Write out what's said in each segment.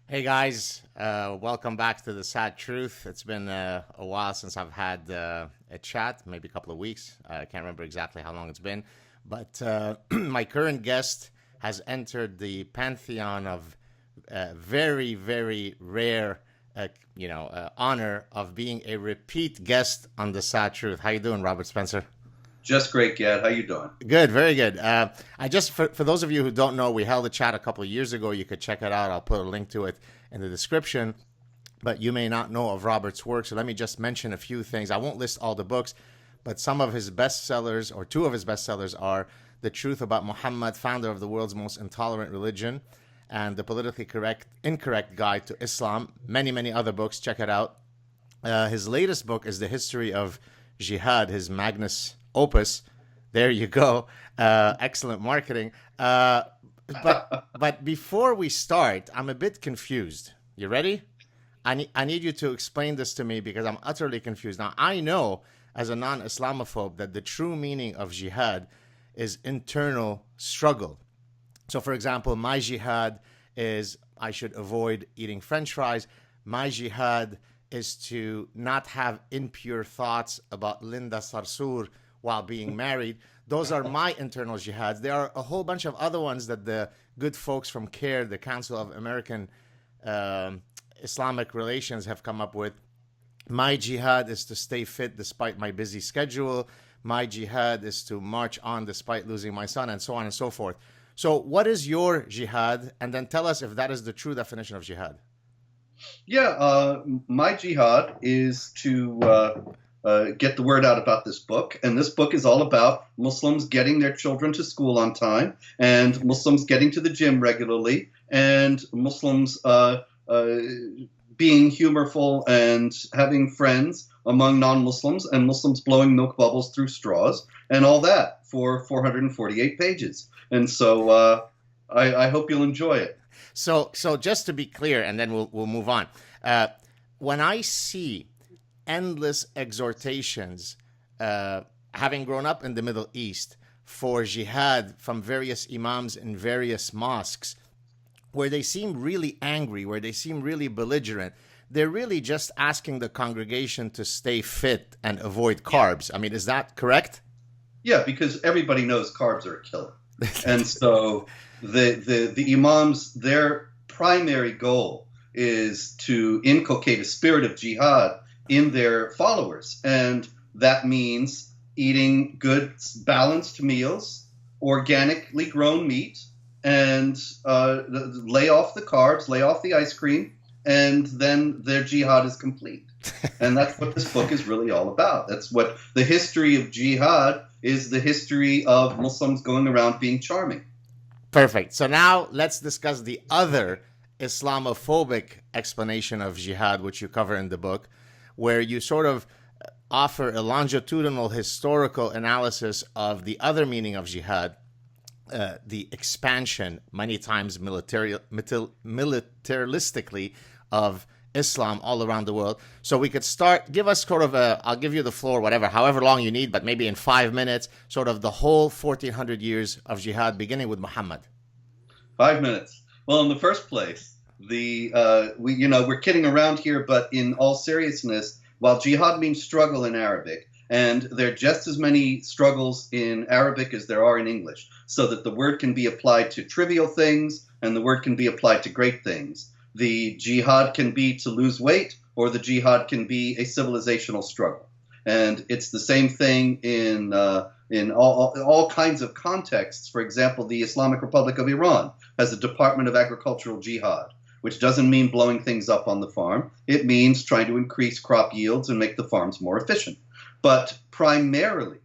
Hey guys, welcome back to the SAAD Truth. It's been a while since I've had a chat, maybe a couple of weeks. I can't remember exactly how long it's been, but my current guest has entered the pantheon of very, very rare, honor of being a repeat guest on the SAAD Truth. How you doing, Robert Spencer? Just great, Gad. How you doing? Good, very good. I just for those of you who don't know, we held a chat a couple of years ago. You could check it out. I'll put a link to it in the description. But you may not know of Robert's work, so let me just mention a few things. I won't list all the books, but some of his bestsellers, or two of his bestsellers, are "The Truth About Muhammad, Founder of the World's Most Intolerant Religion," and "The Politically Incorrect Guide to Islam." Many, many other books. Check it out. His latest book is "The History of Jihad," his magnus opus. There you go. Excellent marketing. But before we start, I'm a bit confused. You ready? I need you to explain this to me because I'm utterly confused. Now, I know as a non-Islamophobe that the true meaning of jihad is internal struggle. So, for example, my jihad is I should avoid eating French fries. My jihad is to not have impure thoughts about Linda Sarsour while being married. Those are my internal jihads. There are a whole bunch of other ones that the good folks from CARE, the Council of American Islamic Relations, have come up with. My jihad is to stay fit despite my busy schedule. My jihad is to march on despite losing my son, and so on and so forth. So, what is your jihad? And then tell us if that is the true definition of jihad. My jihad is to get the word out about this book. And this book is all about Muslims getting their children to school on time, and Muslims getting to the gym regularly, and Muslims being humorful and having friends among non-Muslims, and Muslims blowing milk bubbles through straws, and all that for 448 pages. And so I hope you'll enjoy it. So just to be clear, and then we'll move on. When I see endless exhortations, having grown up in the Middle East, for jihad from various imams in various mosques, where they seem really angry, where they seem really belligerent, they're really just asking the congregation to stay fit and avoid carbs. I mean, is that correct? Yeah, because everybody knows carbs are a killer. And so the imams, their primary goal is to inculcate a spirit of jihad in their followers. And that means eating good, balanced meals, organically grown meat, and lay off the carbs, lay off the ice cream, and then their jihad is complete. And that's what this book is really all about. That's what the history of jihad is, the history of Muslims going around being charming. Perfect. So now let's discuss the other Islamophobic explanation of jihad, which you cover in the book, where you sort of offer a longitudinal historical analysis of the other meaning of jihad, the expansion, many times militaristically, of Islam all around the world. So we could start, give us sort of I'll give you the floor, whatever, however long you need, but maybe in 5 minutes, sort of the whole 1400 years of jihad, beginning with Muhammad. 5 minutes. Well, in the first place, we're kidding around here, but in all seriousness, while jihad means struggle in Arabic, and there are just as many struggles in Arabic as there are in English, so that the word can be applied to trivial things and the word can be applied to great things. The jihad can be to lose weight, or the jihad can be a civilizational struggle. And it's the same thing in all kinds of contexts. For example, the Islamic Republic of Iran has a Department of Agricultural Jihad, which doesn't mean blowing things up on the farm. It means trying to increase crop yields and make the farms more efficient. But primarily,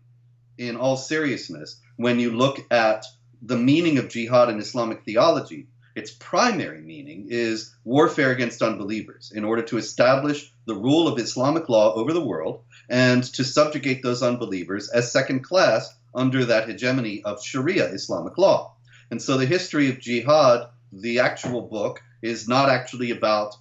in all seriousness, when you look at the meaning of jihad in Islamic theology, its primary meaning is warfare against unbelievers in order to establish the rule of Islamic law over the world and to subjugate those unbelievers as second class under that hegemony of Sharia Islamic law. And so the history of jihad, the actual book, is not actually about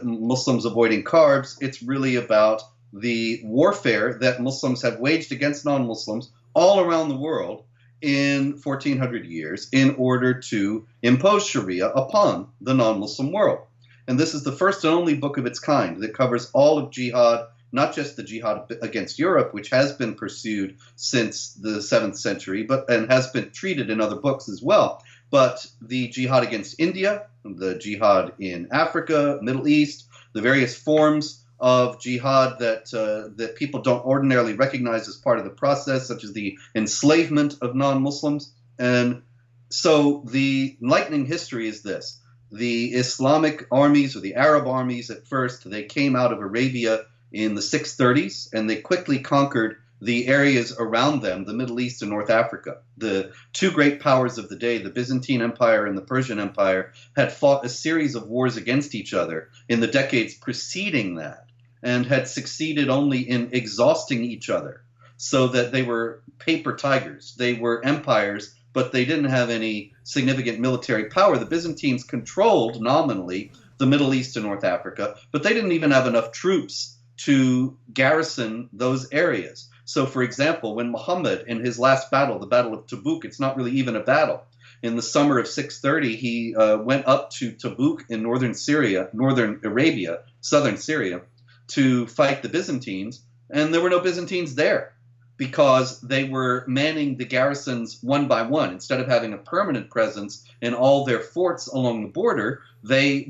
Muslims avoiding carbs. It's really about the warfare that Muslims have waged against non-Muslims all around the world in 1400 years in order to impose Sharia upon the non-Muslim world. And this is the first and only book of its kind that covers all of jihad, not just the jihad against Europe, which has been pursued since the 7th century, and has been treated in other books as well, but the jihad against India, the jihad in Africa, Middle East, the various forms of jihad that people don't ordinarily recognize as part of the process, such as the enslavement of non-Muslims. And so the enlightening history is this. The Islamic armies, or the Arab armies at first, they came out of Arabia in the 630s, and they quickly conquered the areas around them, the Middle East and North Africa. The two great powers of the day, the Byzantine Empire and the Persian Empire, had fought a series of wars against each other in the decades preceding that, and had succeeded only in exhausting each other, so that they were paper tigers. They were empires, but they didn't have any significant military power. The Byzantines controlled, nominally, the Middle East and North Africa, but they didn't even have enough troops to garrison those areas. So, for example, when Muhammad, in his last battle, the Battle of Tabuk, it's not really even a battle. In the summer of 630, he went up to Tabuk in northern Syria, northern Arabia, southern Syria, to fight the Byzantines, and there were no Byzantines there because they were manning the garrisons one by one. Instead of having a permanent presence in all their forts along the border, they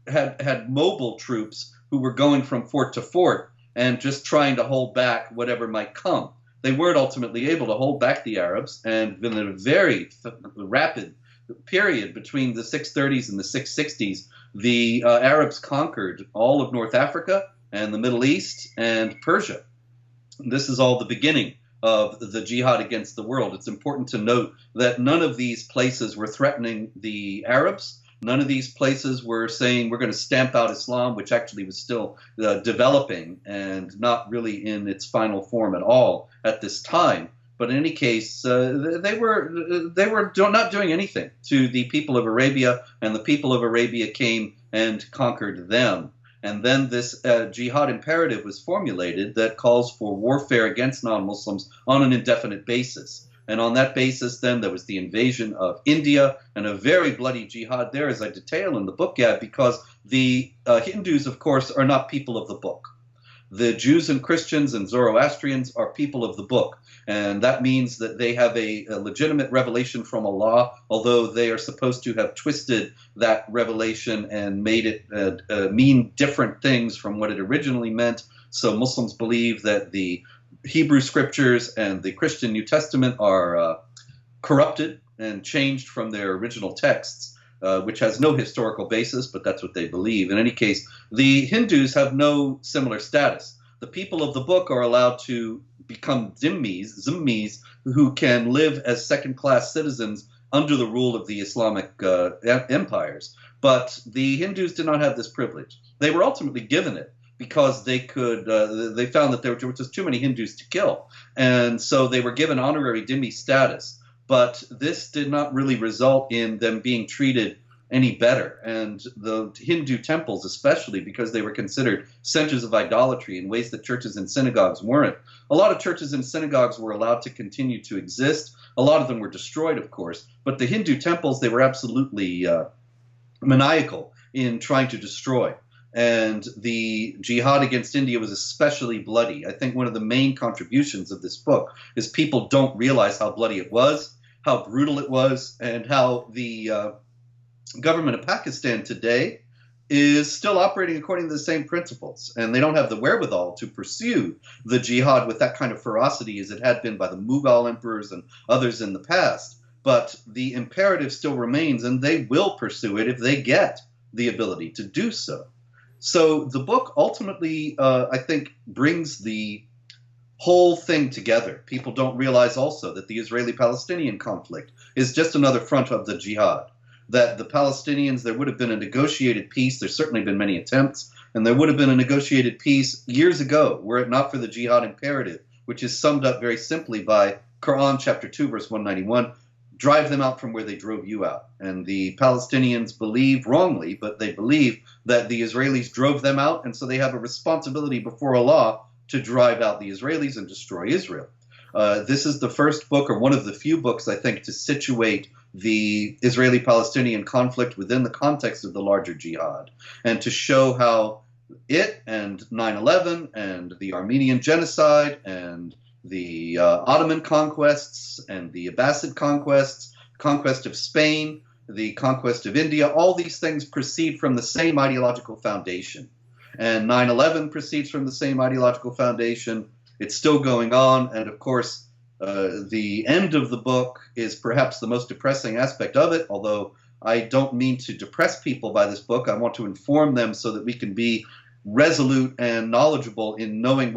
had mobile troops who were going from fort to fort and just trying to hold back whatever might come. They weren't ultimately able to hold back the Arabs, and in a very rapid period between the 630s and the 660s, the Arabs conquered all of North Africa and the Middle East and Persia. This is all the beginning of the jihad against the world. It's important to note that none of these places were threatening the Arabs. None of these places were saying we're going to stamp out Islam, which actually was still developing and not really in its final form at all at this time. But in any case, they were not doing anything to the people of Arabia, and the people of Arabia came and conquered them. And then this jihad imperative was formulated that calls for warfare against non-Muslims on an indefinite basis. And on that basis, then, there was the invasion of India and a very bloody jihad there, as I detail in the book, Gab, because the Hindus, of course, are not people of the book. The Jews and Christians and Zoroastrians are people of the book. And that means that they have a legitimate revelation from Allah, although they are supposed to have twisted that revelation and made it mean different things from what it originally meant. So Muslims believe that the Hebrew scriptures and the Christian New Testament are corrupted and changed from their original texts, which has no historical basis, but that's what they believe. In any case, the Hindus have no similar status. The people of the book are allowed to become zimmis, who can live as second-class citizens under the rule of the Islamic empires. But the Hindus did not have this privilege. They were ultimately given it because they found that there were just too many Hindus to kill. And so they were given honorary dhimmi status. But this did not really result in them being treated any better. And the Hindu temples, especially because they were considered centers of idolatry in ways that churches and synagogues weren't. A lot of churches and synagogues were allowed to continue to exist. A lot of them were destroyed, of course. But the Hindu temples, they were absolutely maniacal in trying to destroy. And the jihad against India was especially bloody. I think one of the main contributions of this book is people don't realize how bloody it was, how brutal it was, and how the government of Pakistan today is still operating according to the same principles. And they don't have the wherewithal to pursue the jihad with that kind of ferocity as it had been by the Mughal emperors and others in the past. But the imperative still remains, and they will pursue it if they get the ability to do so. So the book ultimately, I think, brings the whole thing together. People don't realize also that the Israeli-Palestinian conflict is just another front of the jihad. That the Palestinians, there would have been a negotiated peace. There's certainly been many attempts, and there would have been a negotiated peace years ago were it not for the jihad imperative, which is summed up very simply by Quran chapter 2, verse 191, drive them out from where they drove you out. And the Palestinians believe, wrongly, but they believe that the Israelis drove them out, and so they have a responsibility before Allah to drive out the Israelis and destroy Israel. This is the first book, or one of the few books, I think, to situate the Israeli-Palestinian conflict within the context of the larger jihad, and to show how it and 9/11 and the Armenian genocide and the Ottoman conquests and the Abbasid conquests, conquest of Spain, the conquest of India, all these things proceed from the same ideological foundation. And 9/11 proceeds from the same ideological foundation. It's still going on. And of course, the end of the book is perhaps the most depressing aspect of it, although I don't mean to depress people by this book. I want to inform them so that we can be resolute and knowledgeable in knowing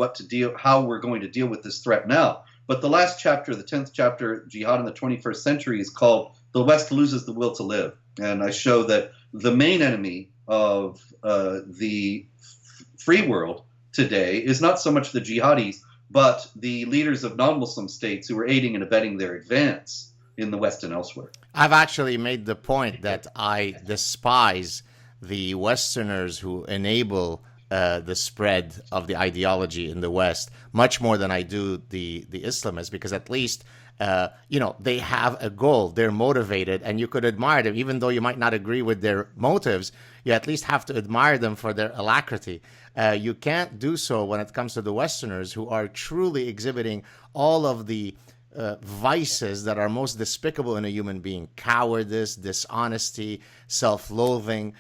how we're going to deal with this threat now. But the last chapter, the 10th chapter, Jihad in the 21st Century, is called The West Loses the Will to Live. And I show that the main enemy of the free world today is not so much the jihadis, but the leaders of non-Muslim states who are aiding and abetting their advance in the West and elsewhere. I've actually made the point that I despise the Westerners who enable the spread of the ideology in the West much more than I do the Islamists, because at least they have a goal, they're motivated, and you could admire them. Even though you might not agree with their motives, you at least have to admire them for their alacrity. You can't do so when it comes to the Westerners, who are truly exhibiting all of the vices that are most despicable in a human being: cowardice, dishonesty, self-loathing.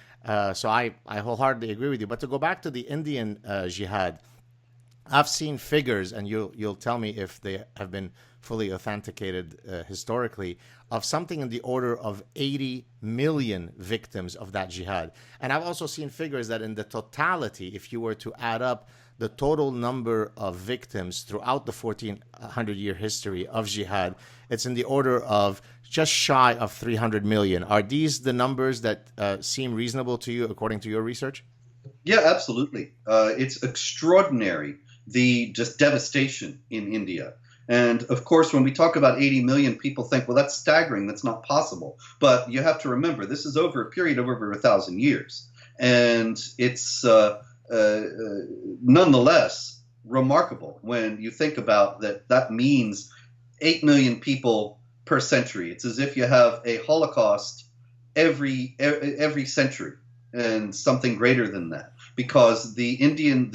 So I wholeheartedly agree with you. But to go back to the Indian jihad, I've seen figures, and you'll tell me if they have been fully authenticated historically, of something in the order of 80 million victims of that jihad. And I've also seen figures that in the totality, if you were to add up the total number of victims throughout the 1400-year history of jihad, it's in the order of just shy of 300 million. Are these the numbers that seem reasonable to you according to your research? Yeah, absolutely. It's extraordinary, the just devastation in India. And of course, when we talk about 80 million, people think, well, that's staggering. That's not possible. But you have to remember, this is over a period of over 1,000 years. And it's nonetheless remarkable when you think about that. That means 8 million people per century. It's as if you have a Holocaust every century, and something greater than that, because the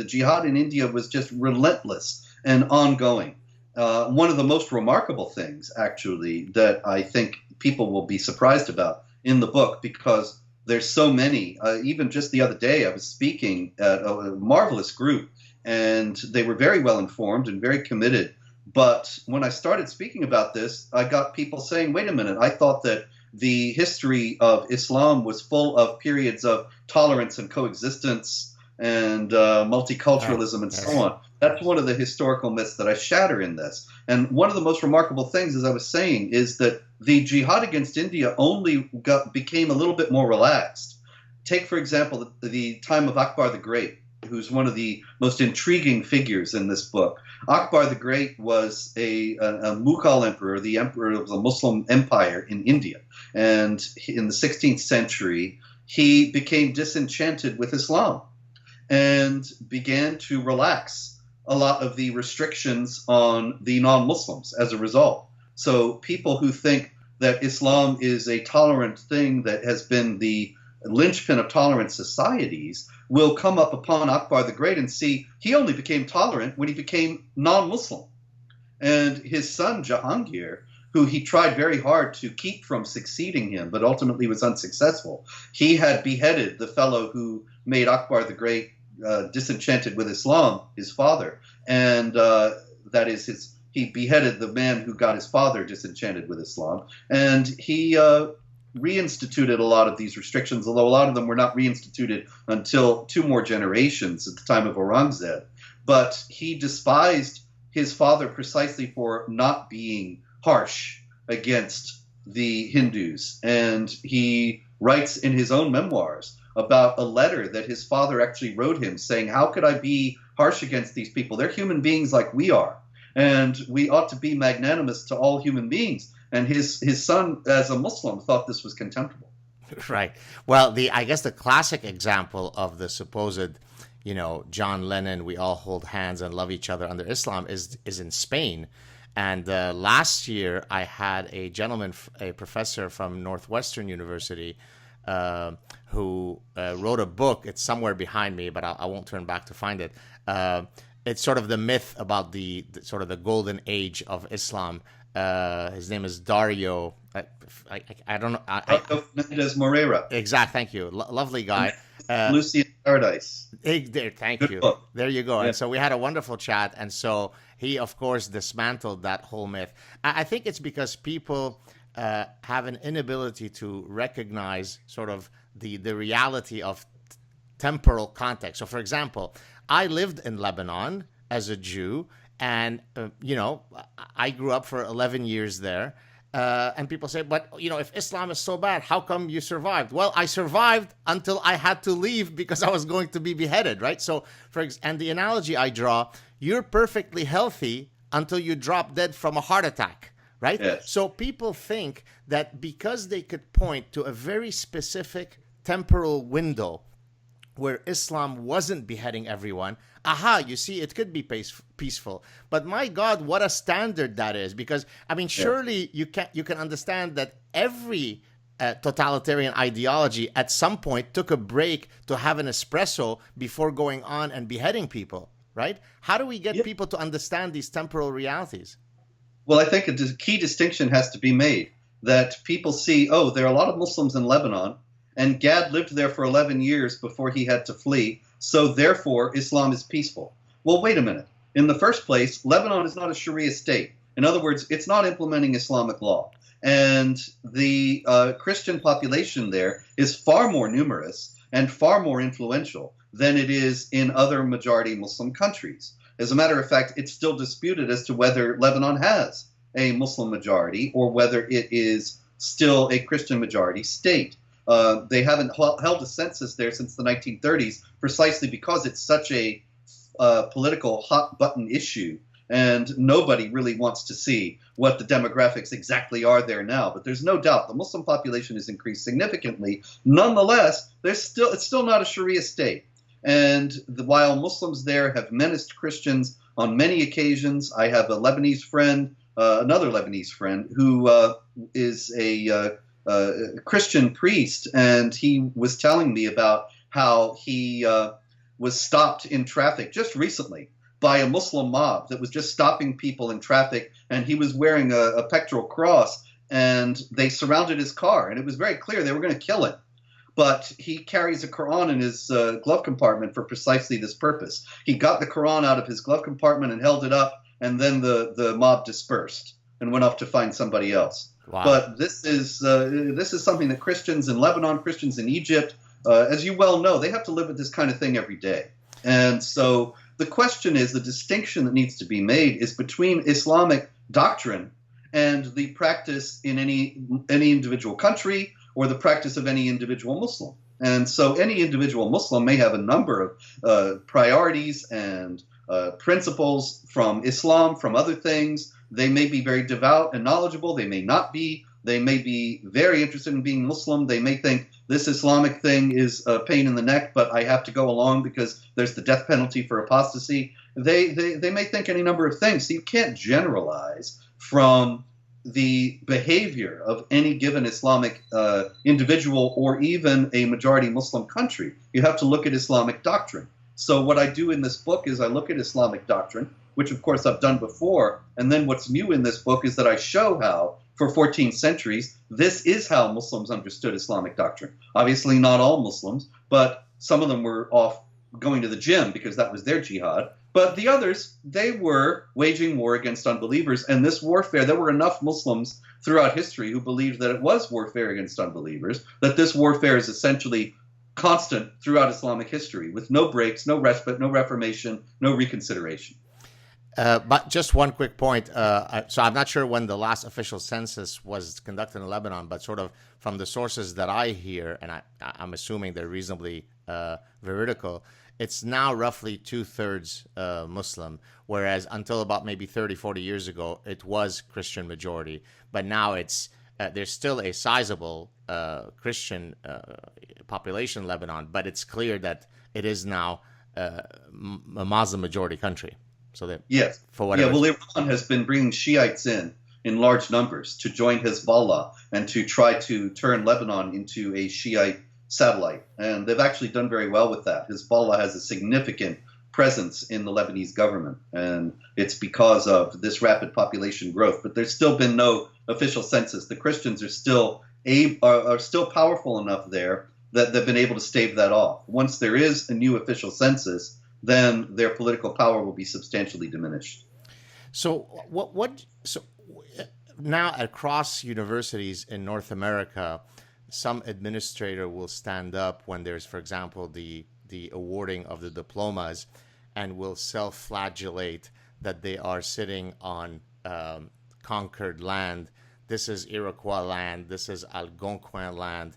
jihad in India was just relentless and ongoing. One of the most remarkable things, actually, that I think people will be surprised about in the book, because there's so many. Even just the other day, I was speaking at a marvelous group, and they were very well informed and very committed. But when I started speaking about this, I got people saying, wait a minute, I thought that the history of Islam was full of periods of tolerance and coexistence and multiculturalism and so on. That's one of the historical myths that I shatter in this. And one of the most remarkable things, as I was saying, is that the jihad against India only became a little bit more relaxed. Take, for example, the time of Akbar the Great, who's one of the most intriguing figures in this book. Akbar the Great was a Mughal emperor, the emperor of the Muslim empire in India. And in the 16th century, he became disenchanted with Islam and began to relax a lot of the restrictions on the non-Muslims as a result. So people who think that Islam is a tolerant thing that has been the linchpin of tolerant societies will come up upon Akbar the Great and see he only became tolerant when he became non-Muslim. And his son Jahangir, who he tried very hard to keep from succeeding him, but ultimately was unsuccessful, he had beheaded the fellow who made Akbar the Great disenchanted with Islam, his father. And that is, he beheaded the man who got his father disenchanted with Islam. And he reinstituted a lot of these restrictions, although a lot of them were not reinstituted until 2 more generations at the time of Aurangzeb. But he despised his father precisely for not being harsh against the Hindus. And he writes in his own memoirs about a letter that his father actually wrote him saying, how could I be harsh against these people? They're human beings like we are, and we ought to be magnanimous to all human beings. And his son, as a Muslim, thought this was contemptible. Right. Well, I guess the classic example of the supposed, John Lennon, we all hold hands and love each other under Islam is in Spain. And last year, I had a gentleman, a professor from Northwestern University, who wrote a book. It's somewhere behind me, but I won't turn back to find it. It's sort of the myth about the sort of the golden age of Islam. His name is Dario. I don't know. Fernandez Moreira. Exact. Thank you. Lovely guy. Lucy in Paradise. There, thank Good you. book. There you go. Yeah. And so we had a wonderful chat. And so he, of course, dismantled that whole myth. I think it's because people have an inability to recognize sort of the reality of temporal context. So, for example, I lived in Lebanon as a Jew, and, I grew up for 11 years there. And people say, but, if Islam is so bad, how come you survived? Well, I survived until I had to leave because I was going to be beheaded, right? So, and the analogy I draw, you're perfectly healthy until you drop dead from a heart attack, right? Yes. So people think that because they could point to a very specific temporal window where Islam wasn't beheading everyone, you see, it could be peaceful. But my God, what a standard that is. Because, surely you can understand that every totalitarian ideology at some point took a break to have an espresso before going on and beheading people, right? How do we get people to understand these temporal realities? Well, I think a key distinction has to be made that people see, there are a lot of Muslims in Lebanon, and Gad lived there for 11 years before he had to flee, so therefore Islam is peaceful. Well, wait a minute. In the first place, Lebanon is not a Sharia state. In other words, it's not implementing Islamic law. And the Christian population there is far more numerous and far more influential than it is in other majority Muslim countries. As a matter of fact, it's still disputed as to whether Lebanon has a Muslim majority or whether it is still a Christian majority state. They haven't held a census there since the 1930s, precisely because it's such a political hot-button issue, and nobody really wants to see what the demographics exactly are there now. But there's no doubt the Muslim population has increased significantly. Nonetheless, it's still not a Sharia state. And while Muslims there have menaced Christians on many occasions, I have a Lebanese friend, another Lebanese friend, who is a Christian priest, and he was telling me about how he was stopped in traffic just recently by a Muslim mob that was just stopping people in traffic, and he was wearing a pectoral cross, and they surrounded his car, and it was very clear they were going to kill him. But he carries a Quran in his glove compartment for precisely this purpose. He got the Quran out of his glove compartment and held it up, and then the mob dispersed and went off to find somebody else. Wow. But this is something that Christians in Lebanon, Christians in Egypt, as you well know, they have to live with this kind of thing every day. And so the question is, the distinction that needs to be made is between Islamic doctrine and the practice in any individual country or the practice of any individual Muslim. And so any individual Muslim may have a number of priorities and principles from Islam, from other things. They may be very devout and knowledgeable. They may not be. They may be very interested in being Muslim. They may think this Islamic thing is a pain in the neck, but I have to go along because there's the death penalty for apostasy. They may think any number of things. So you can't generalize from the behavior of any given Islamic individual or even a majority Muslim country. You have to look at Islamic doctrine. So what I do in this book is I look at Islamic doctrine, which of course I've done before, and then what's new in this book is that I show how, for 14 centuries, this is how Muslims understood Islamic doctrine. Obviously not all Muslims, but some of them were off going to the gym because that was their jihad. But the others, they were waging war against unbelievers, and this warfare, there were enough Muslims throughout history who believed that it was warfare against unbelievers, that this warfare is essentially constant throughout Islamic history, with no breaks, no respite, no reformation, no reconsideration. But just one quick point. So I'm not sure when the last official census was conducted in Lebanon, but sort of from the sources that I hear, and I'm assuming they're reasonably veridical, it's now roughly 2/3 Muslim, whereas until about maybe 30, 40 years ago, it was Christian majority. But now it's there's still a sizable Christian population in Lebanon, but it's clear that it is now a Muslim majority country. So that Yes. for whatever. Yeah, well, Iran has been bringing Shiites in large numbers to join Hezbollah and to try to turn Lebanon into a Shiite satellite. And they've actually done very well with that. Hezbollah has a significant presence in the Lebanese government, and it's because of this rapid population growth. But there's still been no official census. The Christians are still powerful enough there that they've been able to stave that off. Once there is a new official census, then their political power will be substantially diminished. So so now across universities in North America, some administrator will stand up when there's, for example, the awarding of the diplomas, and will self-flagellate that they are sitting on conquered land. This is Iroquois land. This is Algonquin land.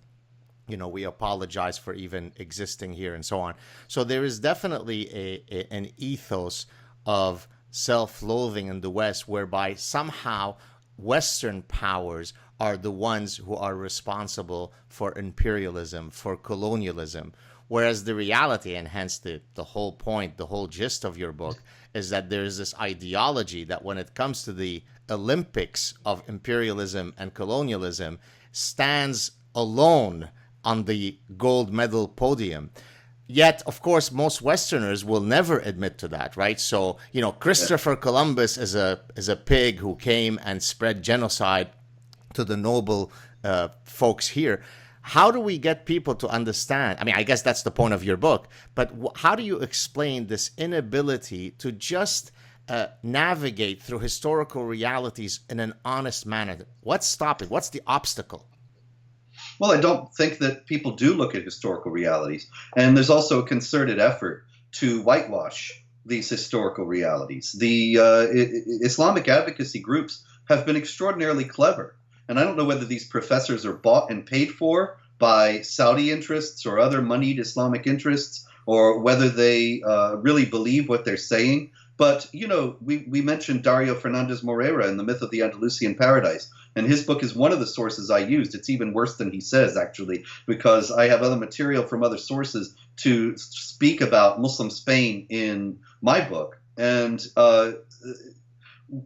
We apologize for even existing here, and so on. So there is definitely an ethos of self-loathing in the West, whereby somehow Western powers are the ones who are responsible for imperialism, for colonialism. Whereas the reality, and hence the whole point, the whole gist of your book, is that there is this ideology that when it comes to the Olympics of imperialism and colonialism, stands alone on the gold medal podium. Yet, of course, most Westerners will never admit to that, right? So, Christopher Columbus is a pig who came and spread genocide to the noble folks here. How do we get people to understand? I mean, I guess that's the point of your book, but how do you explain this inability to just navigate through historical realities in an honest manner? What's stopping? What's the obstacle? Well, I don't think that people do look at historical realities. And there's also a concerted effort to whitewash these historical realities. The Islamic advocacy groups have been extraordinarily clever. And I don't know whether these professors are bought and paid for by Saudi interests or other moneyed Islamic interests, or whether they really believe what they're saying. But, we mentioned Dario Fernandez Moreira in The Myth of the Andalusian Paradise. And his book is one of the sources I used. It's even worse than he says, actually, because I have other material from other sources to speak about Muslim Spain in my book. And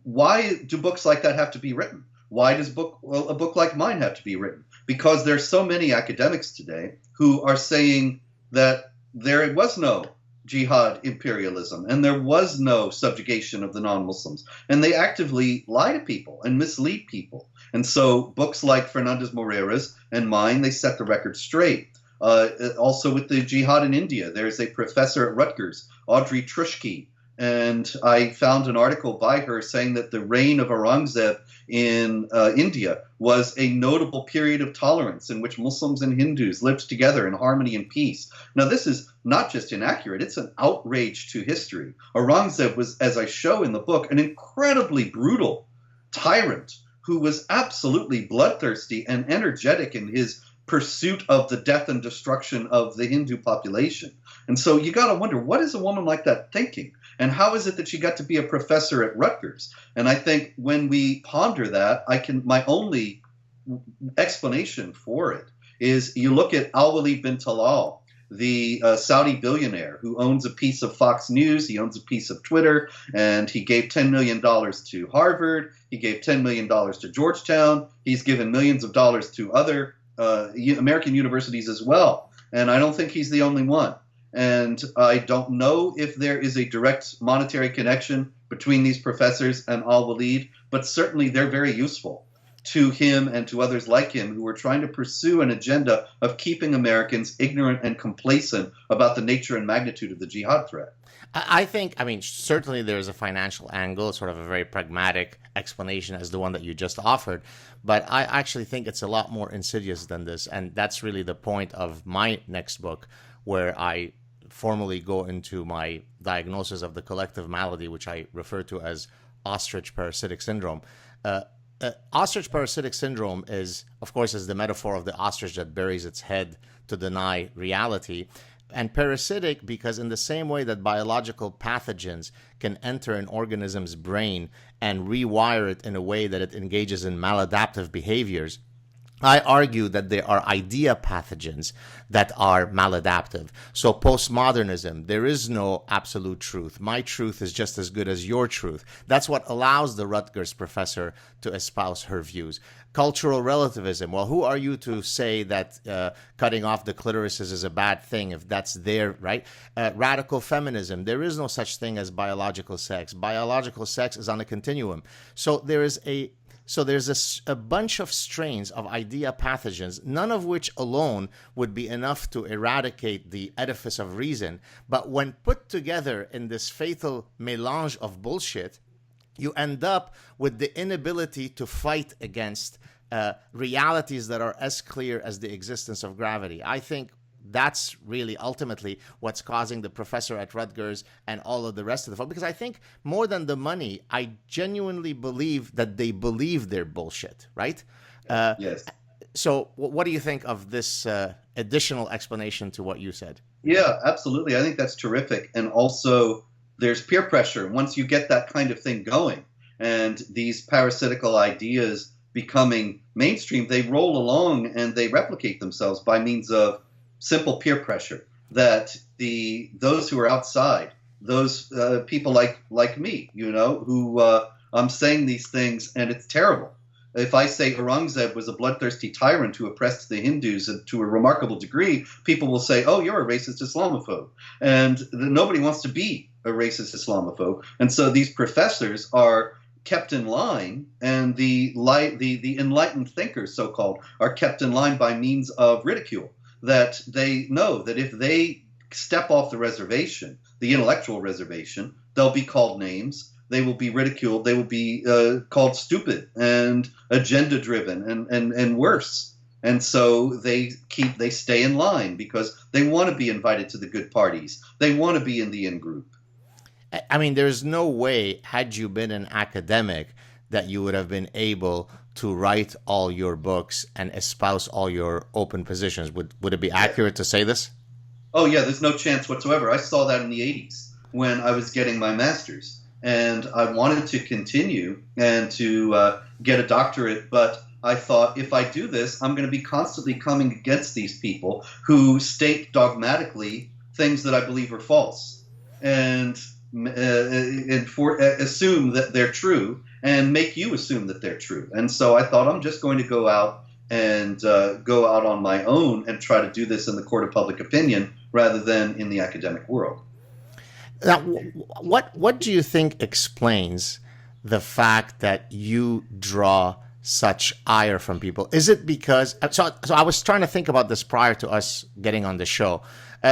why do books like that have to be written? Why does a book like mine have to be written? Because there's so many academics today who are saying that there was no jihad imperialism and there was no subjugation of the non-Muslims. And they actively lie to people and mislead people. And so books like Fernandez Moreira's and mine, they set the record straight. Also with the jihad in India, there's a professor at Rutgers, Audrey Trushki, and I found an article by her saying that the reign of Aurangzeb in India was a notable period of tolerance in which Muslims and Hindus lived together in harmony and peace. Now, this is not just inaccurate, it's an outrage to history. Aurangzeb was, as I show in the book, an incredibly brutal tyrant who was absolutely bloodthirsty and energetic in his pursuit of the death and destruction of the Hindu population. And so you got to wonder, what is a woman like that thinking? And how is it that she got to be a professor at Rutgers? And I think when we ponder that, my only explanation for it is you look at Al-Walid bin Talal, the Saudi billionaire who owns a piece of Fox News, he owns a piece of Twitter, and he gave $10 million to Harvard, he gave $10 million to Georgetown, he's given millions of dollars to other American universities as well. And I don't think he's the only one. And I don't know if there is a direct monetary connection between these professors and Al-Walid, but certainly they're very useful to him and to others like him who are trying to pursue an agenda of keeping Americans ignorant and complacent about the nature and magnitude of the jihad threat. I think, certainly there's a financial angle, sort of a very pragmatic explanation as the one that you just offered. But I actually think it's a lot more insidious than this. And that's really the point of my next book, where I formally go into my diagnosis of the collective malady, which I refer to as Ostrich Parasitic Syndrome. Ostrich Parasitic Syndrome is the metaphor of the ostrich that buries its head to deny reality. And parasitic because in the same way that biological pathogens can enter an organism's brain and rewire it in a way that it engages in maladaptive behaviors, I argue that there are idea pathogens that are maladaptive. So postmodernism, there is no absolute truth. My truth is just as good as your truth. That's what allows the Rutgers professor to espouse her views. Cultural relativism, well, who are you to say that cutting off the clitorises is a bad thing if that's there, right? Radical feminism, there is no such thing as biological sex. Biological sex is on a continuum. So there's a bunch of strains of idea pathogens, none of which alone would be enough to eradicate the edifice of reason. But when put together in this fatal melange of bullshit, you end up with the inability to fight against realities that are as clear as the existence of gravity. I think that's really ultimately what's causing the professor at Rutgers and all of the rest of the folks. Because I think more than the money, I genuinely believe that they believe their bullshit, right? Yes. So what do you think of this additional explanation to what you said? Yeah, absolutely. I think that's terrific. And also, there's peer pressure. Once you get that kind of thing going and these parasitical ideas becoming mainstream, they roll along and they replicate themselves by means of simple peer pressure that those who are outside, those people like me, who I'm saying these things and it's terrible. If I say Aurangzeb was a bloodthirsty tyrant who oppressed the Hindus to a remarkable degree, people will say, oh, you're a racist Islamophobe. And nobody wants to be a racist Islamophobe. And so these professors are kept in line, and the enlightened thinkers, so-called, are kept in line by means of ridicule. That they know that if they step off the reservation, the intellectual reservation, they'll be called names, they will be ridiculed, they will be called stupid and agenda-driven and worse. And so they stay in line because they want to be invited to the good parties. They want to be in the in-group. I mean, there's no way, had you been an academic, that you would have been able to write all your books and espouse all your open positions. Would it be accurate to say this? Oh, yeah, there's no chance whatsoever. I saw that in the 80s when I was getting my master's. And I wanted to continue and to get a doctorate, but I thought if I do this, I'm going to be constantly coming against these people who state dogmatically things that I believe are false and assume that they're true and make you assume that they're true. And so I thought I'm just going to go out and go out on my own and try to do this in the court of public opinion rather than in the academic world. Now, what do you think explains the fact that you draw such ire from people? Is it because so I was trying to think about this prior to us getting on the show,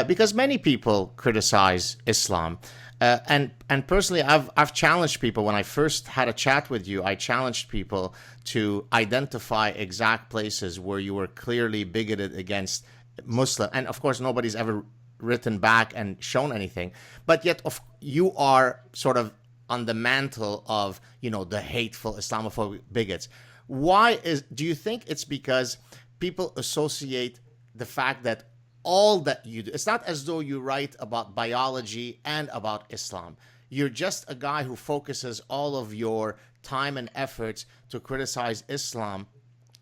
because many people criticize Islam. And personally, I've challenged people. When I first had a chat with you, I challenged people to identify exact places where you were clearly bigoted against Muslim. And of course, nobody's ever written back and shown anything. But yet, you are sort of on the mantle of, the hateful Islamophobic bigots. Do you think it's because people associate the fact that all that you do, it's not as though you write about biology and about Islam. You're just a guy who focuses all of your time and efforts to criticize Islam,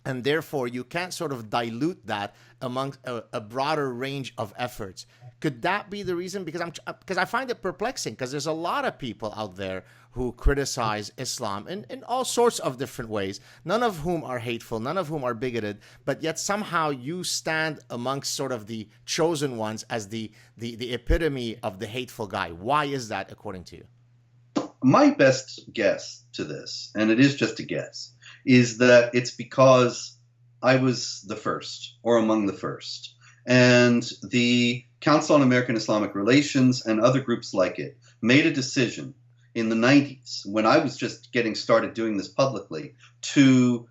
and therefore you can't sort of dilute that amongst a broader range of efforts. Could that be the reason? Because I find it perplexing, because there's a lot of people out there who criticize Islam in all sorts of different ways, none of whom are hateful, none of whom are bigoted, but yet somehow you stand amongst sort of the chosen ones as the epitome of the hateful guy. Why is that, according to you? My best guess to this, and it is just a guess, is that it's because I was the first, or among the first. And the Council on American Islamic Relations and other groups like it made a decision in the 90s, when I was just getting started doing this publicly, to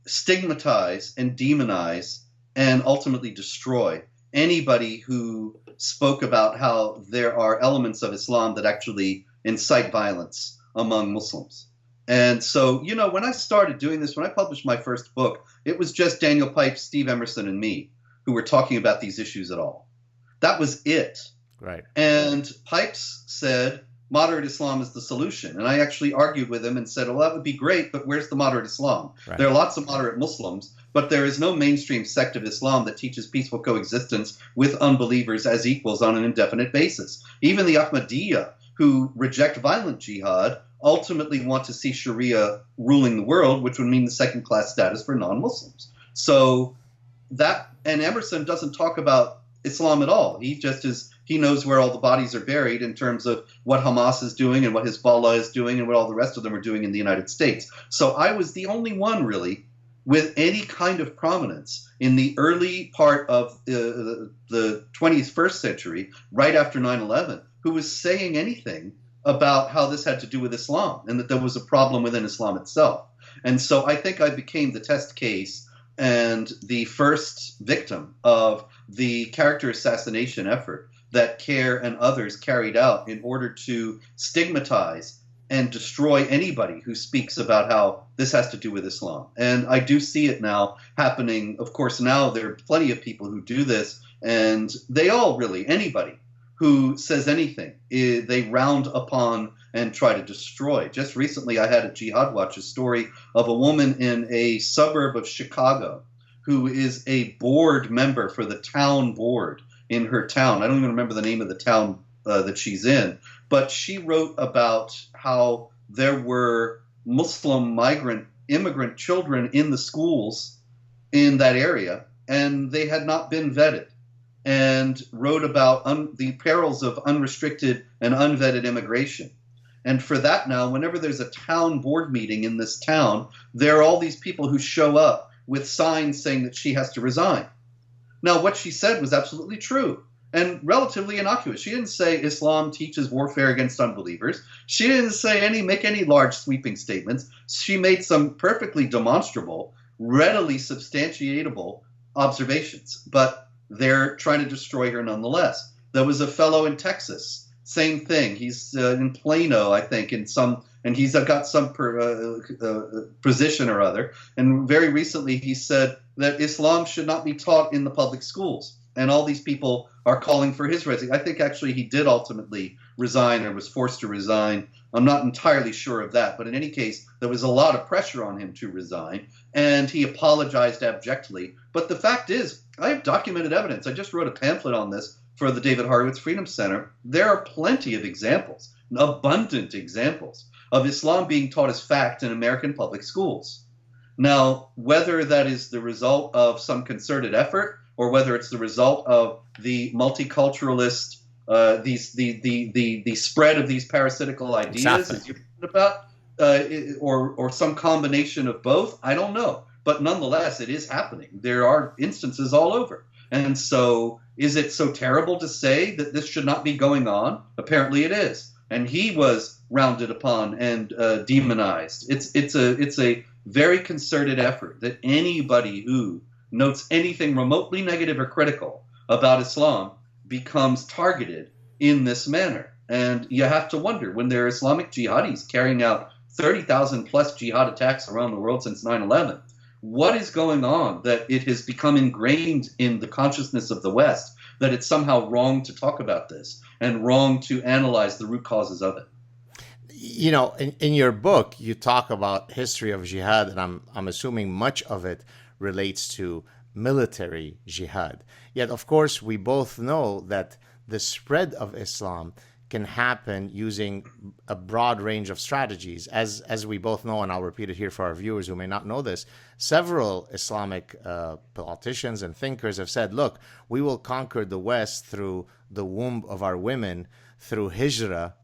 stigmatize and demonize and ultimately destroy anybody who spoke about how there are elements of Islam that actually incite violence among Muslims. And so, when I started doing this, when I published my first book, it was just Daniel Pipes, Steve Emerson, and me who were talking about these issues at all. That was it. Right. And Pipes said, moderate Islam is the solution. And I actually argued with him and said, well, that would be great, but where's the moderate Islam? Right. There are lots of moderate Muslims, but there is no mainstream sect of Islam that teaches peaceful coexistence with unbelievers as equals on an indefinite basis. Even the Ahmadiyya, who reject violent jihad, ultimately want to see Sharia ruling the world, which would mean the second-class status for non-Muslims. So that, and Emerson doesn't talk about Islam at all. He knows where all the bodies are buried in terms of what Hamas is doing and what Hezbollah is doing and what all the rest of them are doing in the United States. So I was the only one, really, with any kind of prominence in the early part of the 21st century, right after 9/11, who was saying anything about how this had to do with Islam and that there was a problem within Islam itself. And so I think I became the test case and the first victim of the character assassination effort that CARE and others carried out in order to stigmatize and destroy anybody who speaks about how this has to do with Islam. And I do see it now happening. Of course, now there are plenty of people who do this, and they all really, anybody who says anything, they round upon and try to destroy. Just recently, I had at Jihad Watch a story of a woman in a suburb of Chicago who is a board member for the town board in her town. I don't even remember the name of the town that she's in, but she wrote about how there were Muslim immigrant children in the schools in that area, and they had not been vetted, and wrote about the perils of unrestricted and unvetted immigration. And for that now, whenever there's a town board meeting in this town, there are all these people who show up with signs saying that she has to resign. Now, what she said was absolutely true and relatively innocuous. She didn't say Islam teaches warfare against unbelievers. She didn't say make any large sweeping statements. She made some perfectly demonstrable, readily substantiatable observations, but they're trying to destroy her nonetheless. There was a fellow in Texas, same thing. He's in Plano, I think, and he's got some position or other. And very recently he said that Islam should not be taught in the public schools. And all these people are calling for his resignation. I think actually he did ultimately resign or was forced to resign. I'm not entirely sure of that. But in any case, there was a lot of pressure on him to resign. And he apologized abjectly. But the fact is, I have documented evidence. I just wrote a pamphlet on this for the David Horowitz Freedom Center. There are plenty of examples, abundant examples, of Islam being taught as fact in American public schools. Now, whether that is the result of some concerted effort or whether it's the result of the multiculturalist, the spread of these parasitical ideas, Exactly. as you're about, or some combination of both, I don't know. But nonetheless, it is happening. There are instances all over. And so is it so terrible to say that this should not be going on? Apparently it is. And he was rounded upon and demonized. It's a very concerted effort that anybody who notes anything remotely negative or critical about Islam becomes targeted in this manner. And you have to wonder, when there are Islamic jihadis carrying out 30,000 plus jihad attacks around the world since 9/11, what is going on that it has become ingrained in the consciousness of the West that it's somehow wrong to talk about this and wrong to analyze the root causes of it? You know, in your book, you talk about history of jihad, and I'm assuming much of it relates to military jihad. Yet, of course, we both know that the spread of Islam can happen using a broad range of strategies. As we both know, and I'll repeat it here for our viewers who may not know this, several Islamic politicians and thinkers have said, look, we will conquer the West through the womb of our women, through hijrah,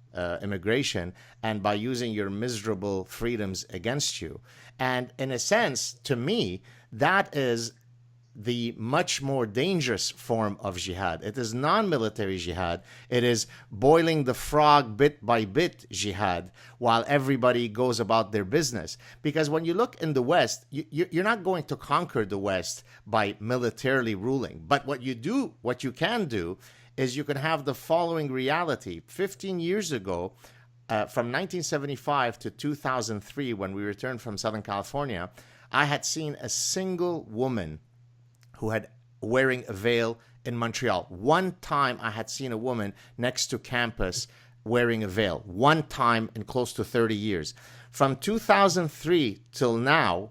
immigration, and by using your miserable freedoms against you. And in a sense, to me, that is the much more dangerous form of jihad. It is non-military jihad. It is boiling the frog bit by bit jihad while everybody goes about their business. Because when you look in the West, you're not going to conquer the West by militarily ruling. But what you can do is you can have the following reality. 15 years ago, from 1975 to 2003, when we returned from Southern California, I had seen a single woman who had wearing a veil in Montreal. One time I had seen a woman next to campus wearing a veil. One time in close to 30 years. From 2003 till now,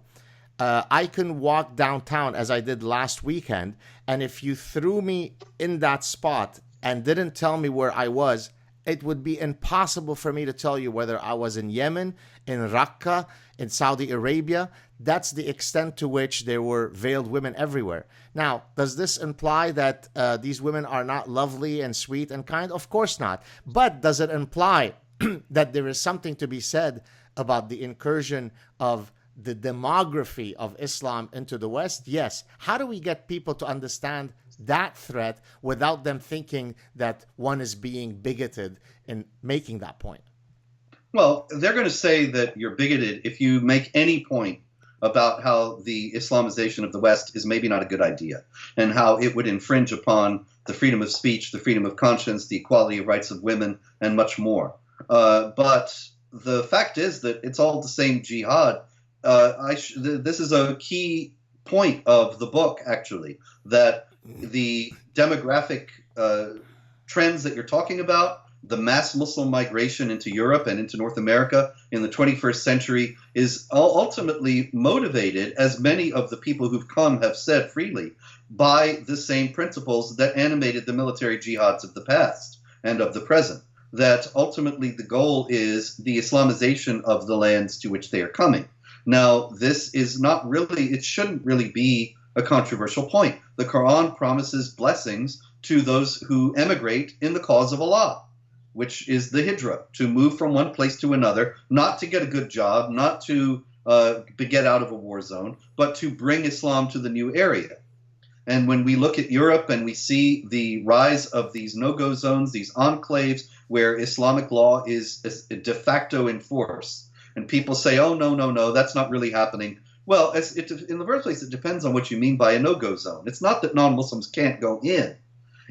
I can walk downtown as I did last weekend, and if you threw me in that spot and didn't tell me where I was, it would be impossible for me to tell you whether I was in Yemen, in Raqqa, in Saudi Arabia. That's the extent to which there were veiled women everywhere. Now, does this imply that these women are not lovely and sweet and kind? Of course not. But does it imply that there is something to be said about the incursion of the demography of Islam into the West? Yes. How do we get people to understand that threat without them thinking that one is being bigoted in making that point? Well, they're going to say that you're bigoted if you make any point about how the Islamization of the West is maybe not a good idea, and how it would infringe upon the freedom of speech, the freedom of conscience, the equality of rights of women, and much more. But the fact is that it's all the same jihad. This is a key point of the book, actually, that the demographic trends that you're talking about, the mass Muslim migration into Europe and into North America in the 21st century, is ultimately motivated, as many of the people who've come have said freely, by the same principles that animated the military jihads of the past and of the present. That ultimately the goal is the Islamization of the lands to which they are coming. Now, this is not really, it shouldn't really be a controversial point. The Quran promises blessings to those who emigrate in the cause of Allah, which is the hijrah, to move from one place to another, not to get a good job, not to get out of a war zone, but to bring Islam to the new area. And when we look at Europe and we see the rise of these no-go zones, these enclaves where Islamic law is de facto enforced, and people say, oh, no, that's not really happening. Well, in the first place, it depends on what you mean by a no-go zone. It's not that non-Muslims can't go in.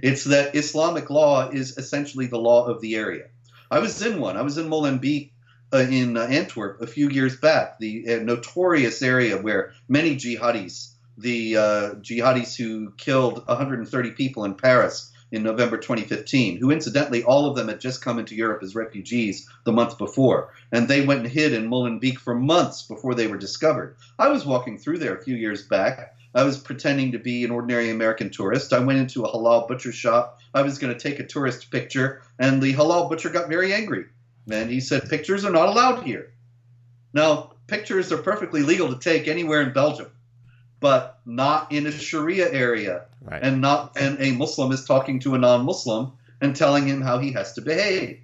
It's that Islamic law is essentially the law of the area. I was in one. I was in Molenbeek in Antwerp a few years back, the notorious area where many jihadis, the jihadis who killed 130 people in Paris in November 2015, who incidentally, all of them had just come into Europe as refugees the month before. And they went and hid in Molenbeek for months before they were discovered. I was walking through there a few years back. I was pretending to be an ordinary American tourist. I went into a halal butcher shop. I was going to take a tourist picture, and the halal butcher got very angry. And he said, pictures are not allowed here. Now, pictures are perfectly legal to take anywhere in Belgium, but not in a Sharia area. Right. And a Muslim is talking to a non-Muslim and telling him how he has to behave.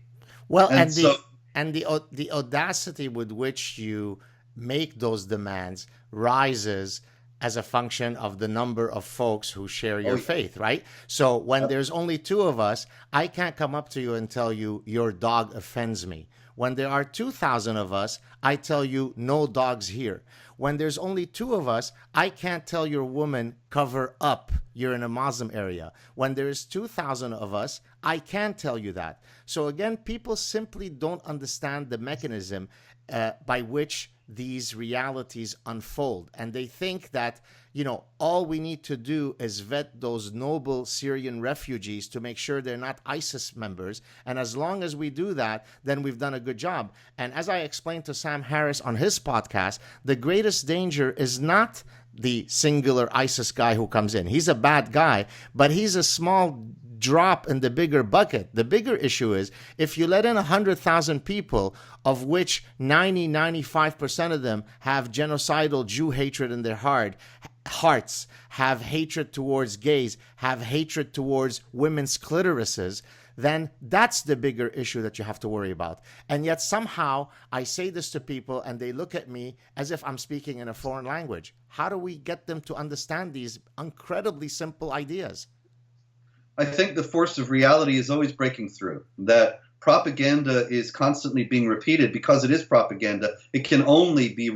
Well, and the audacity with which you make those demands rises as a function of the number of folks who share your faith, right? So when there's only two of us, I can't come up to you and tell you your dog offends me. When there are 2,000 of us, I tell you no dogs here. When there's only two of us, I can't tell your woman cover up, you're in a Muslim area. When there's 2,000 of us, I can't tell you that. So again, people simply don't understand the mechanism by which these realities unfold. And they think that, all we need to do is vet those noble Syrian refugees to make sure they're not ISIS members. And as long as we do that, then we've done a good job. And as I explained to Sam Harris on his podcast, the greatest danger is not the singular ISIS guy who comes in. He's a bad guy, but he's a small drop in the bigger bucket. The bigger issue is if you let in 100,000 people, of which 95% of them have genocidal Jew hatred in their hearts, have hatred towards gays, have hatred towards women's clitorises, then that's the bigger issue that you have to worry about. And yet somehow I say this to people and they look at me as if I'm speaking in a foreign language. How do we get them to understand these incredibly simple ideas? I think the force of reality is always breaking through, that propaganda is constantly being repeated because it is propaganda. It can only be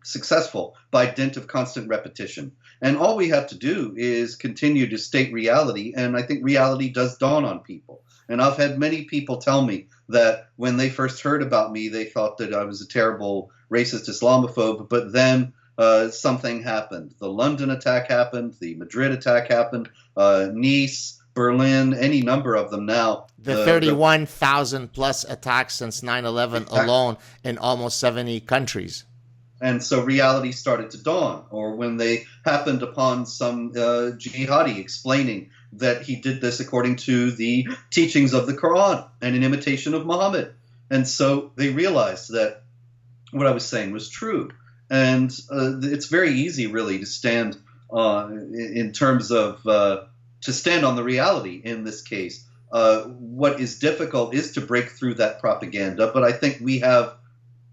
successful by dint of constant repetition. And all we have to do is continue to state reality, and I think reality does dawn on people. And I've had many people tell me that when they first heard about me, they thought that I was a terrible racist Islamophobe, but then something happened. The London attack happened, the Madrid attack happened, Nice, Berlin, any number of them now. The 31,000 plus attacks since 9/11 alone in almost 70 countries. And so reality started to dawn, or when they happened upon some jihadi explaining that he did this according to the teachings of the Quran and in imitation of Muhammad. And so they realized that what I was saying was true. And it's very easy, really, to stand in terms of to stand on the reality in this case. What is difficult is to break through that propaganda, but I think we have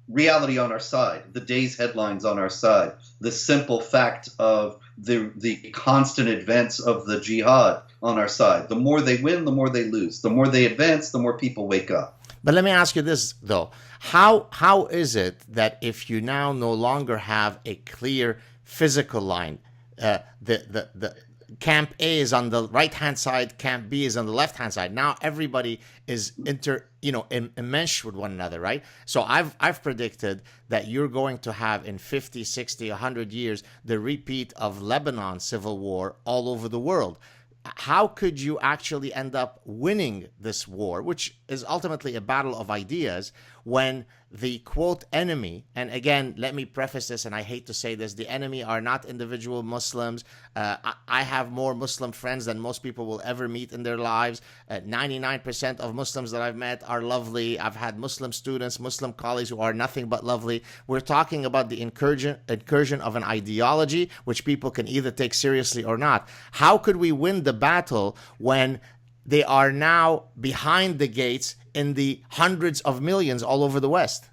reality on our side, the day's headlines on our side, the simple fact of the constant advance of the jihad on our side. The more they win, the more they lose. The more they advance, the more people wake up. But let me ask you this, though. How is it that if you now no longer have a clear physical line, the Camp A is on the right-hand side, Camp B is on the left-hand side. Now everybody is enmeshed with one another, right? So I've predicted that you're going to have in 50, 60, 100 years the repeat of Lebanon civil war all over the world. How could you actually end up winning this war, which is ultimately a battle of ideas, when the quote enemy, and again, let me preface this, and I hate to say this, the enemy are not individual Muslims. I have more Muslim friends than most people will ever meet in their lives. 99% of Muslims that I've met are lovely. I've had Muslim students, Muslim colleagues who are nothing but lovely. We're talking about the incursion of an ideology which people can either take seriously or not. How could we win the battle when they are now behind the gates in the hundreds of millions all over the West?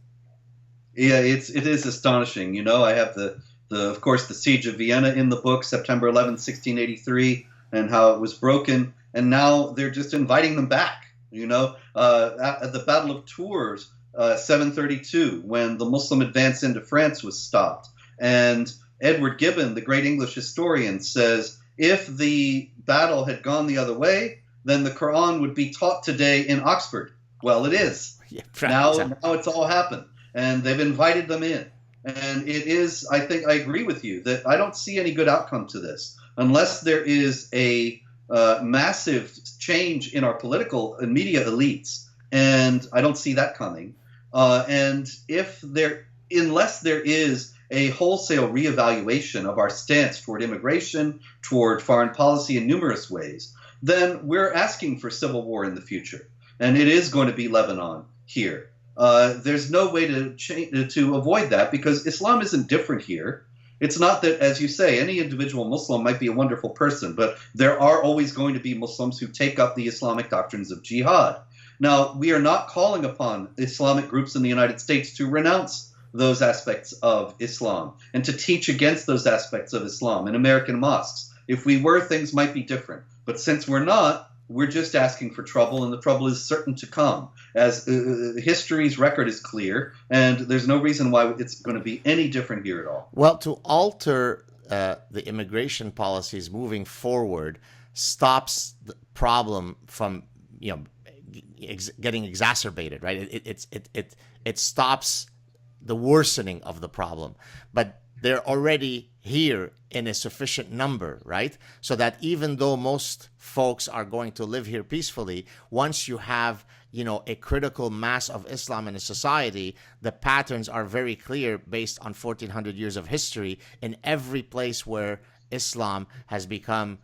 Yeah, it is astonishing. I have of course, the siege of Vienna in the book, September 11th, 1683, and how it was broken. And now they're just inviting them back. At the Battle of Tours, 732, when the Muslim advance into France was stopped. And Edward Gibbon, the great English historian, says, if the battle had gone the other way, then the Quran would be taught today in Oxford. Well, it is. Yeah, now it's all happened. And they've invited them in. And it is, I think I agree with you, that I don't see any good outcome to this unless there is a massive change in our political and media elites. And I don't see that coming. And unless there is a wholesale reevaluation of our stance toward immigration, toward foreign policy in numerous ways, then we're asking for civil war in the future. And it is going to be Lebanon here. There's no way to avoid that, because Islam isn't different here. It's not that, as you say, any individual Muslim might be a wonderful person, but there are always going to be Muslims who take up the Islamic doctrines of jihad. Now, we are not calling upon Islamic groups in the United States to renounce those aspects of Islam and to teach against those aspects of Islam in American mosques. If we were, things might be different. But since we're not, we're just asking for trouble, and the trouble is certain to come, as history's record is clear, and there's no reason why it's going to be any different here at all. Well, to alter the immigration policies moving forward stops the problem from getting exacerbated, right? It stops the worsening of the problem, but they're already here in a sufficient number, right? So that even though most folks are going to live here peacefully, once you have, a critical mass of Islam in a society, the patterns are very clear based on 1400 years of history in every place where Islam has become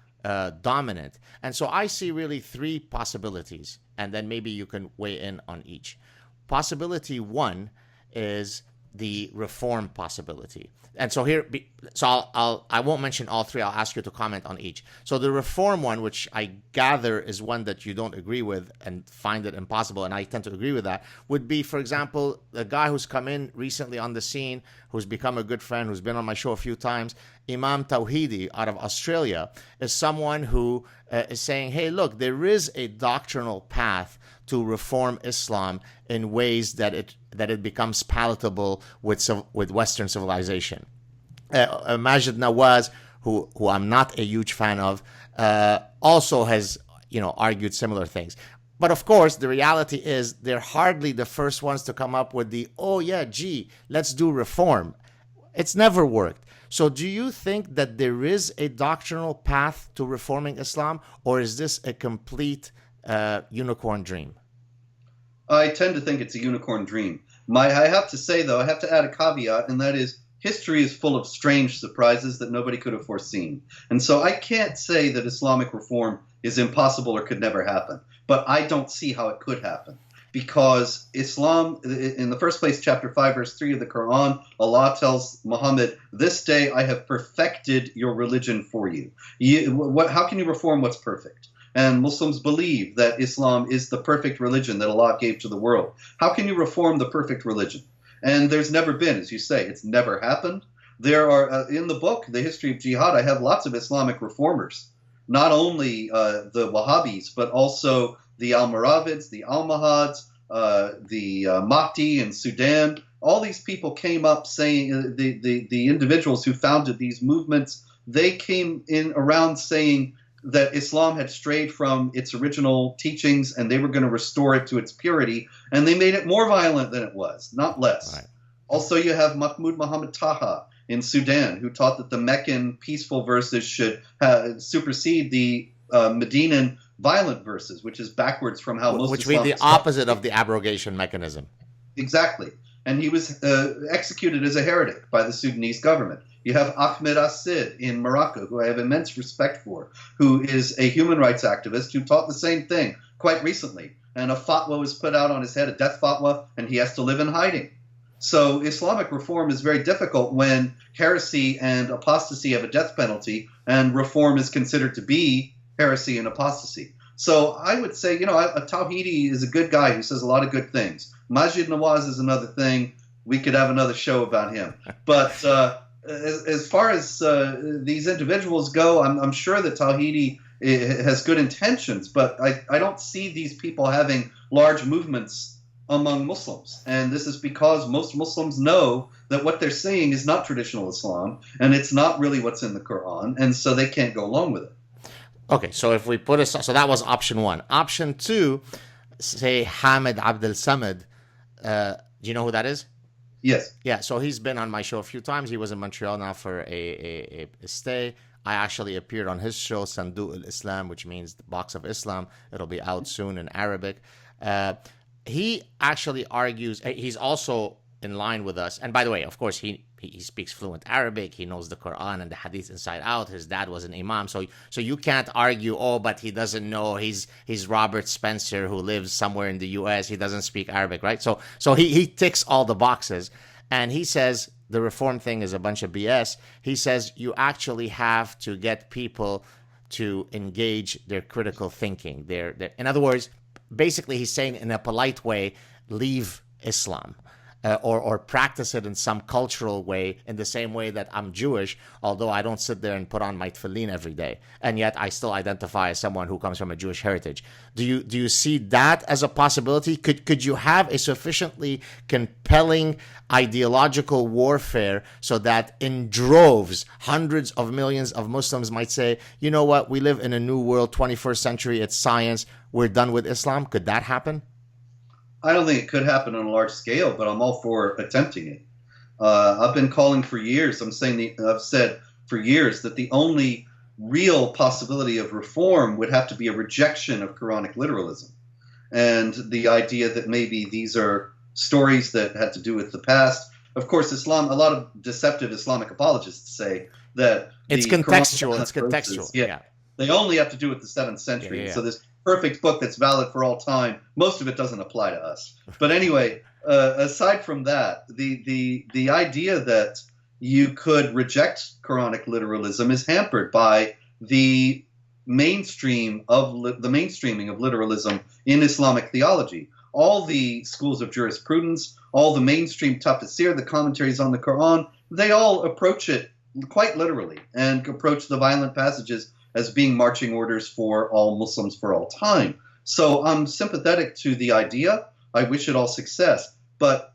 dominant. And so I see really three possibilities, and then maybe you can weigh in on each. Possibility one is the reform possibility. And so I won't mention all three. I'll ask you to comment on each. So the reform one, which I gather is one that you don't agree with and find it impossible, and I tend to agree with that, would be, for example, a guy who's come in recently on the scene, who's become a good friend, who's been on my show a few times, Imam Tawhidi out of Australia, is someone who is saying, hey, look, there is a doctrinal path to reform Islam in ways that it becomes palatable with Western civilization. Majid Nawaz, who I'm not a huge fan of, also has argued similar things. But of course, the reality is they're hardly the first ones to come up with let's do reform. It's never worked. So do you think that there is a doctrinal path to reforming Islam, or is this a complete unicorn dream? I tend to think it's a unicorn dream. I have to say, though, I have to add a caveat, and that is history is full of strange surprises that nobody could have foreseen. And so I can't say that Islamic reform is impossible or could never happen, but I don't see how it could happen. Because Islam, in the first place, chapter 5, verse 3 of the Quran, Allah tells Muhammad, "This day I have perfected your religion for you." How can you reform what's perfect? And Muslims believe that Islam is the perfect religion that Allah gave to the world. How can you reform the perfect religion? And there's never been, as you say, it's never happened. There are, in the book, The History of Jihad, I have lots of Islamic reformers, not only the Wahhabis, but also the Almoravids, the Almohads, the Mahdi in Sudan. All these people came up saying, the individuals who founded these movements, they came in around saying that Islam had strayed from its original teachings and they were going to restore it to its purity, and they made it more violent than it was, not less. Right. Also, you have Mahmud Muhammad Taha in Sudan, who taught that the Meccan peaceful verses should supersede the Medinan violent verses, which is backwards from how most Which means the opposite of the abrogation mechanism. Exactly. And he was executed as a heretic by the Sudanese government. You have Ahmed Assid in Morocco, who I have immense respect for, who is a human rights activist who taught the same thing quite recently. And a fatwa was put out on his head, a death fatwa, and he has to live in hiding. So Islamic reform is very difficult when heresy and apostasy have a death penalty, and reform is considered to be heresy and apostasy. So I would say, a Tawhidi is a good guy who says a lot of good things. Majid Nawaz is another thing. We could have another show about him. But as far as these individuals go, I'm sure that Tawhidi has good intentions, but I don't see these people having large movements among Muslims. And this is because most Muslims know that what they're saying is not traditional Islam, and it's not really what's in the Quran, and so they can't go along with it. Okay, so if we put so that was option one. Option two, say Hamid Abdel Samad. Do you know who that is? Yes. Yeah, so he's been on my show a few times. He was in Montreal now for a stay. I actually appeared on his show, Sandu al-Islam, which means the box of Islam. It'll be out soon in Arabic. He actually argues, he's also in line with us. And by the way, of course, he speaks fluent Arabic. He knows the Quran and the Hadith inside out. His dad was an imam. So you can't argue, but he doesn't know. He's Robert Spencer who lives somewhere in the U.S. He doesn't speak Arabic, right? So he ticks all the boxes. And he says the reform thing is a bunch of BS. He says you actually have to get people to engage their critical thinking. In other words, basically he's saying in a polite way, leave Islam. Or practice it in some cultural way, in the same way that I'm Jewish, although I don't sit there and put on my tefillin every day, and yet I still identify as someone who comes from a Jewish heritage. Do you see that as a possibility? Could you have a sufficiently compelling ideological warfare so that in droves, hundreds of millions of Muslims might say, you know what, we live in a new world, 21st century, it's science, we're done with Islam? Could that happen? I don't think it could happen on a large scale, but I'm all for attempting it. I've been calling for years. I've said for years that the only real possibility of reform would have to be a rejection of Quranic literalism, and the idea that maybe these are stories that had to do with the past. Of course, Islam. A lot of deceptive Islamic apologists say that it's contextual. It's contextual. Yeah, they only have to do with the 7th century. Yeah. So this perfect book that's valid for all time, most of it doesn't apply to us. But anyway, aside from that, the idea that you could reject Quranic literalism is hampered by the mainstreaming of literalism in Islamic theology. All the schools of jurisprudence, all the mainstream tafsir, the commentaries on the Quran, they all approach it quite literally and approach the violent passages as being marching orders for all Muslims for all time. So I'm sympathetic to the idea. I wish it all success. But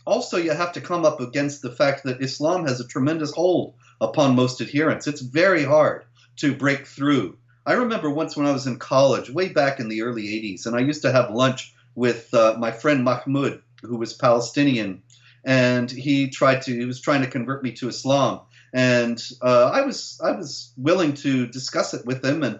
also you have to come up against the fact that Islam has a tremendous hold upon most adherents. It's very hard to break through. I remember once when I was in college, way back in the early 80s, and I used to have lunch with my friend Mahmoud, who was Palestinian, and he was trying to convert me to Islam. And I was willing to discuss it with him and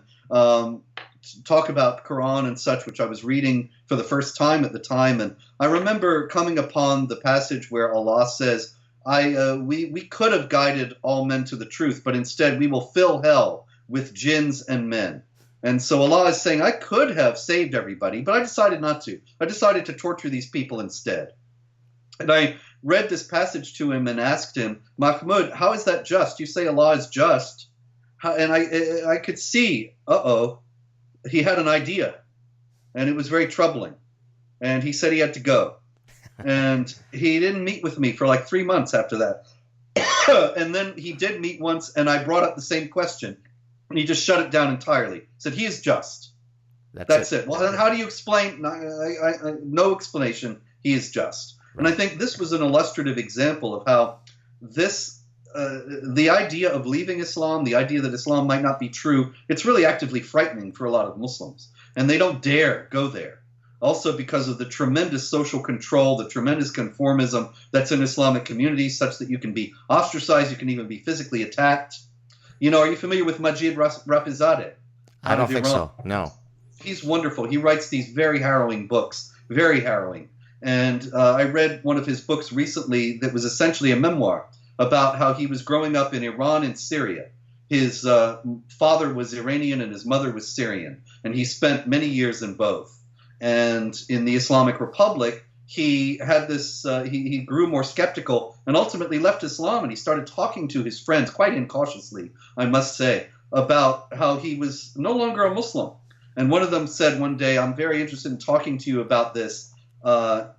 talk about Quran and such, which I was reading for the first time at the time. And I remember coming upon the passage where Allah says, we could have guided all men to the truth, but instead we will fill hell with jinns and men. And so Allah is saying, I could have saved everybody, but I decided not to. I decided to torture these people instead. And I read this passage to him and asked him, Mahmoud, how is that just? You say Allah is just. And I could see, he had an idea. And it was very troubling. And he said he had to go. And he didn't meet with me for like 3 months after that. And then he did meet once, and I brought up the same question. And he just shut it down entirely. Said, he is just. That's it. Well, then how do you explain? No explanation. He is just. Right. And I think this was an illustrative example of how this, the idea of leaving Islam, the idea that Islam might not be true, it's really actively frightening for a lot of Muslims. And they don't dare go there. Also because of the tremendous social control, the tremendous conformism that's in Islamic communities, such that you can be ostracized, you can even be physically attacked. You know, are you familiar with Majid Rafizadeh? I don't think so, no. He's wonderful. He writes these very harrowing books, very harrowing. And I read one of his books recently that was essentially a memoir about how he was growing up in Iran and Syria. His father was Iranian and his mother was Syrian, and he spent many years in both. And in the Islamic Republic, he had this, he grew more skeptical and ultimately left Islam, and he started talking to his friends, quite incautiously, I must say, about how he was no longer a Muslim. And one of them said one day, I'm very interested in talking to you about this. Will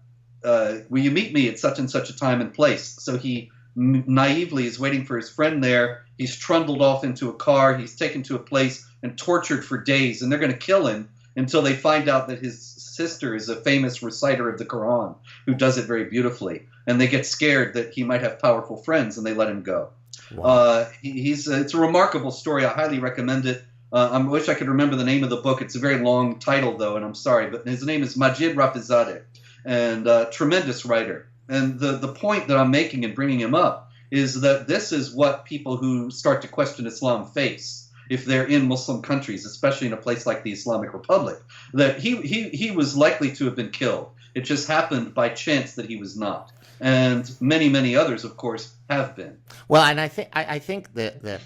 you meet me at such and such a time and place? So he naively is waiting for his friend there. He's trundled off into a car. He's taken to a place and tortured for days, and they're going to kill him until they find out that his sister is a famous reciter of the Quran who does it very beautifully. And they get scared that he might have powerful friends, and they let him go. Wow. It's a remarkable story. I highly recommend it. I wish I could remember the name of the book. It's a very long title, though, and I'm sorry. But his name is Majid Rafizadeh, and tremendous writer. And the point that I'm making and bringing him up is that this is what people who start to question Islam face if they're in Muslim countries, especially in a place like the Islamic Republic, that he was likely to have been killed. It just happened by chance that he was not. And many, many others, of course, have been. Well, and I think that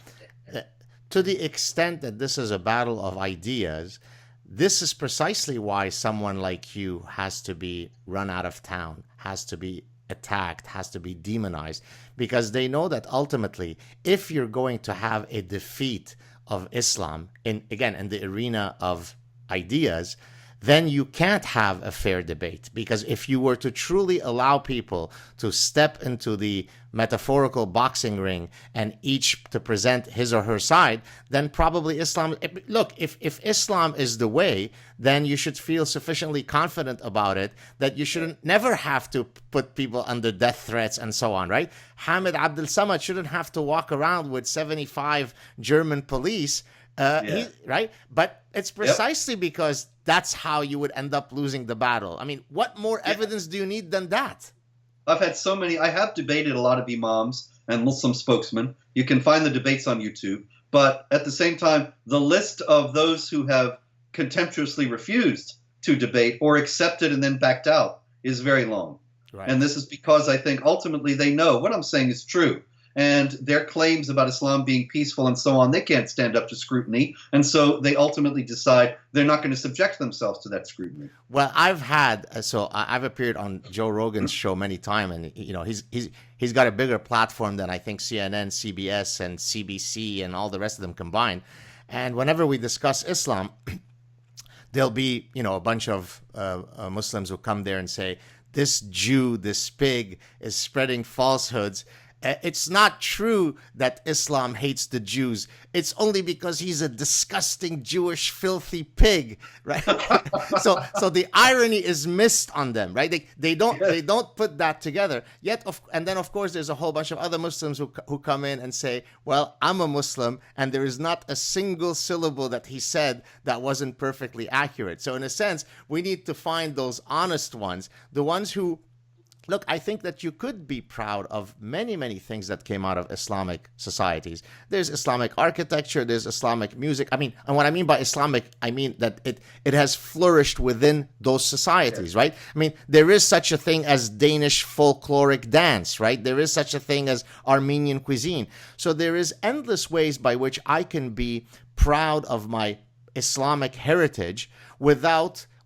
to the extent that this is a battle of ideas, this is precisely why someone like you has to be run out of town, has to be attacked, has to be demonized, because they know that ultimately, if you're going to have a defeat of Islam in the arena of ideas, then you can't have a fair debate. Because if you were to truly allow people to step into the metaphorical boxing ring and each to present his or her side, then probably Islam, look, if Islam is the way, then you should feel sufficiently confident about it that you shouldn't never have to put people under death threats and so on, right? Hamid Abdel Samad shouldn't have to walk around with 75 German police, right? But it's precisely because that's how you would end up losing the battle. I mean, what more evidence do you need than that? I have debated a lot of imams and Muslim spokesmen. You can find the debates on YouTube. But at the same time, the list of those who have contemptuously refused to debate or accepted and then backed out is very long. Right. And this is because I think ultimately they know what I'm saying is true. And their claims about Islam being peaceful and so on, they can't stand up to scrutiny. And so they ultimately decide they're not going to subject themselves to that scrutiny. Well, I've appeared on Joe Rogan's show many times, and he's got a bigger platform than I think CNN, CBS, and CBC, and all the rest of them combined. And whenever we discuss Islam, there'll be a bunch of Muslims who come there and say, this Jew, this pig, is spreading falsehoods. It's not true that Islam hates the Jews. It's only because he's a disgusting Jewish filthy pig, right? so the irony is missed on them, right? They don't put that together. And then of course there's a whole bunch of other Muslims who come in and say, well, I'm a Muslim, and there is not a single syllable that he said that wasn't perfectly accurate. So in a sense, we need to find those honest ones, the ones who look, I think that you could be proud of many, many things that came out of Islamic societies. There's Islamic architecture, there's Islamic music. I mean, and what I mean by Islamic, I mean that it has flourished within those societies, right? I mean, there is such a thing as Danish folkloric dance, right? There is such a thing as Armenian cuisine. So there is endless ways by which I can be proud of my Islamic heritage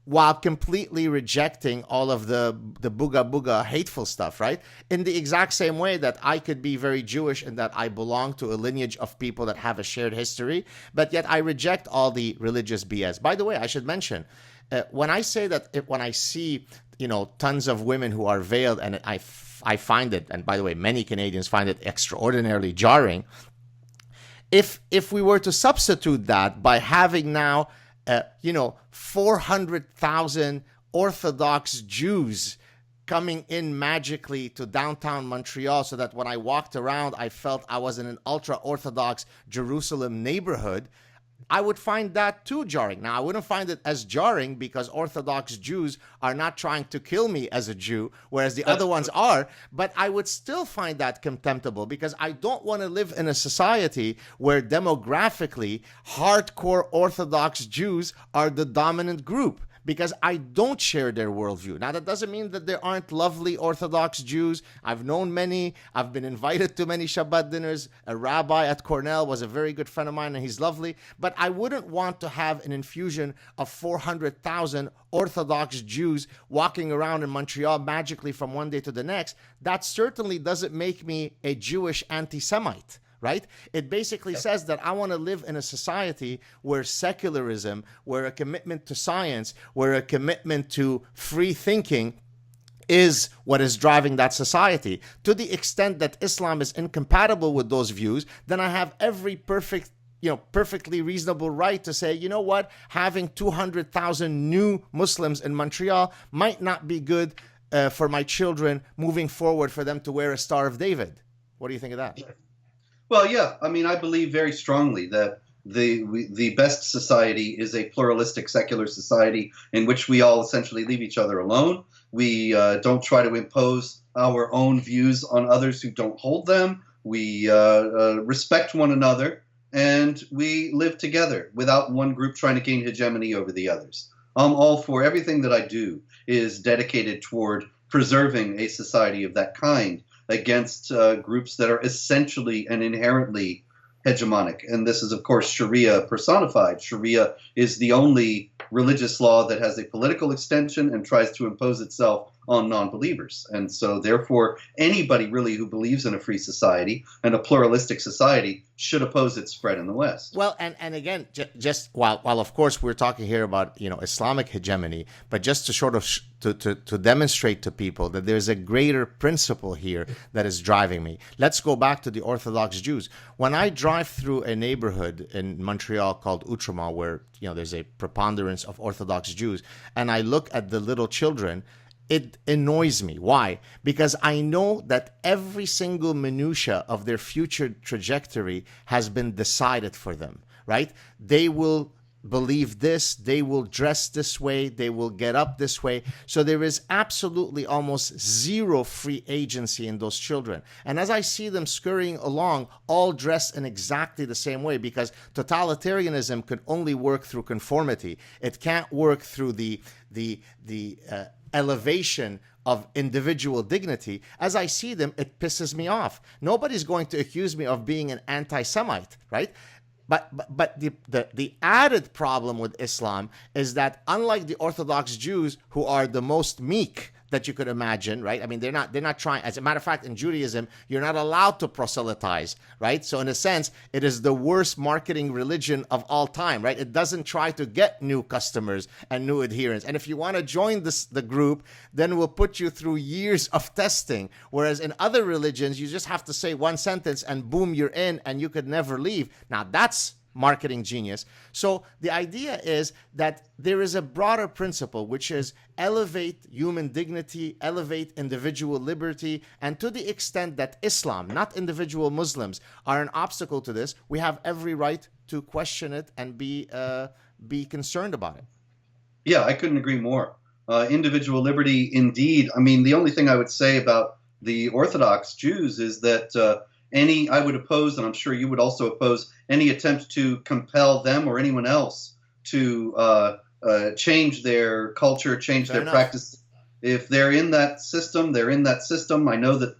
while completely rejecting all of the booga booga hateful stuff, right? In the exact same way that I could be very Jewish and that I belong to a lineage of people that have a shared history, but yet I reject all the religious BS. By the way, I should mention, when I say that, when I see, tons of women who are veiled, and I find it, and by the way, many Canadians find it extraordinarily jarring, if we were to substitute that by having now 400,000 Orthodox Jews coming in magically to downtown Montreal, so that when I walked around, I felt I was in an ultra-Orthodox Jerusalem neighborhood, I would find that too jarring. Now, I wouldn't find it as jarring because Orthodox Jews are not trying to kill me as a Jew, whereas the other ones are, but I would still find that contemptible because I don't want to live in a society where demographically hardcore Orthodox Jews are the dominant group, because I don't share their worldview. Now, that doesn't mean that there aren't lovely Orthodox Jews. I've known many. I've been invited to many Shabbat dinners. A rabbi at Cornell was a very good friend of mine, and he's lovely. But I wouldn't want to have an infusion of 400,000 Orthodox Jews walking around in Montreal magically from one day to the next. That certainly doesn't make me a Jewish anti-Semite. Right? It basically says that I want to live in a society where secularism, where a commitment to science, where a commitment to free thinking is what is driving that society. To the extent that Islam is incompatible with those views, then I have every perfectly reasonable right to say, you know what, having 200,000 new Muslims in Montreal might not be good for my children moving forward, for them to wear a Star of David. What do you think of that? Well, yeah. I mean, I believe very strongly that the best society is a pluralistic secular society in which we all essentially leave each other alone. We don't try to impose our own views on others who don't hold them. We respect one another, and we live together without one group trying to gain hegemony over the others. I'm all for everything that I do is dedicated toward preserving a society of that kind against groups that are essentially and inherently hegemonic. And this is, of course, Sharia personified. Sharia is the only religious law that has a political extension and tries to impose itself on non-believers. And so, therefore, anybody really who believes in a free society and a pluralistic society should oppose its spread in the West. Well, and again, just while of course we're talking here about Islamic hegemony, but just to sort of to demonstrate to people that there's a greater principle here that is driving me. Let's go back to the Orthodox Jews. When I drive through a neighborhood in Montreal called Outremont, where there's a preponderance of Orthodox Jews, and I look at the little children, it annoys me. Why? Because I know that every single minutia of their future trajectory has been decided for them, right? They will believe this, they will dress this way, they will get up this way. So there is absolutely almost zero free agency in those children. And as I see them scurrying along, all dressed in exactly the same way, because totalitarianism could only work through conformity. It can't work through the elevation of individual dignity. As I see them, it pisses me off. Nobody's going to accuse me of being an anti-Semite, right? But the added problem with Islam is that, unlike the Orthodox Jews, who are the most meek that you could imagine, right? I mean, they're not trying. As a matter of fact, in Judaism, you're not allowed to proselytize, right? So in a sense, it is the worst marketing religion of all time, right? It doesn't try to get new customers and new adherents. And if you want to join the group, then we'll put you through years of testing. Whereas in other religions, you just have to say one sentence and boom, you're in, and you could never leave. Now that's marketing genius. So the idea is that there is a broader principle, which is elevate human dignity, elevate individual liberty. And to the extent that Islam, not individual Muslims, are an obstacle to this, we have every right to question it and be concerned about it. Yeah, I couldn't agree more. individual liberty, indeed. I mean, the only thing I would say about the Orthodox Jews is that I would oppose, and I'm sure you would also oppose, any attempt to compel them or anyone else to change their culture, change their practice. If they're in that system, they're in that system. I know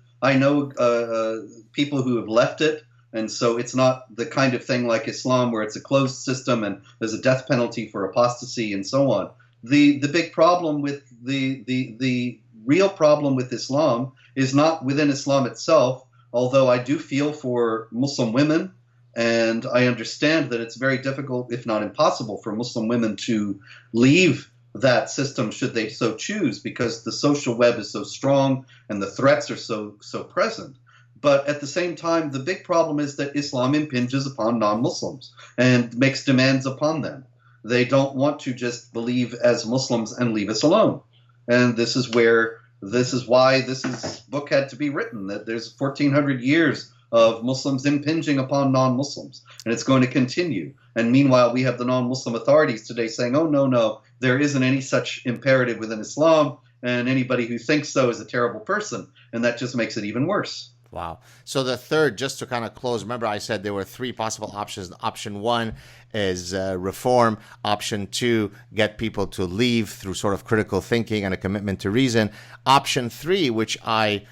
people who have left it, and so it's not the kind of thing like Islam where it's a closed system and there's a death penalty for apostasy and so on. The big problem with the real problem with Islam is not within Islam itself, although I do feel for Muslim women, and I understand that it's very difficult, if not impossible, for Muslim women to leave that system should they so choose, because the social web is so strong and the threats are so present. But at the same time, the big problem is that Islam impinges upon non-Muslims and makes demands upon them. They don't want to just believe as Muslims and leave us alone. And this is why this book had to be written, that there's 1,400 years of Muslims impinging upon non-Muslims, and it's going to continue. And meanwhile, we have the non-Muslim authorities today saying, oh, no, there isn't any such imperative within Islam, and anybody who thinks so is a terrible person, and that just makes it even worse. Wow. So the third, just to kind of close, remember I said there were three possible options. Option one is reform. Option two, get people to leave through sort of critical thinking and a commitment to reason. Option three, which I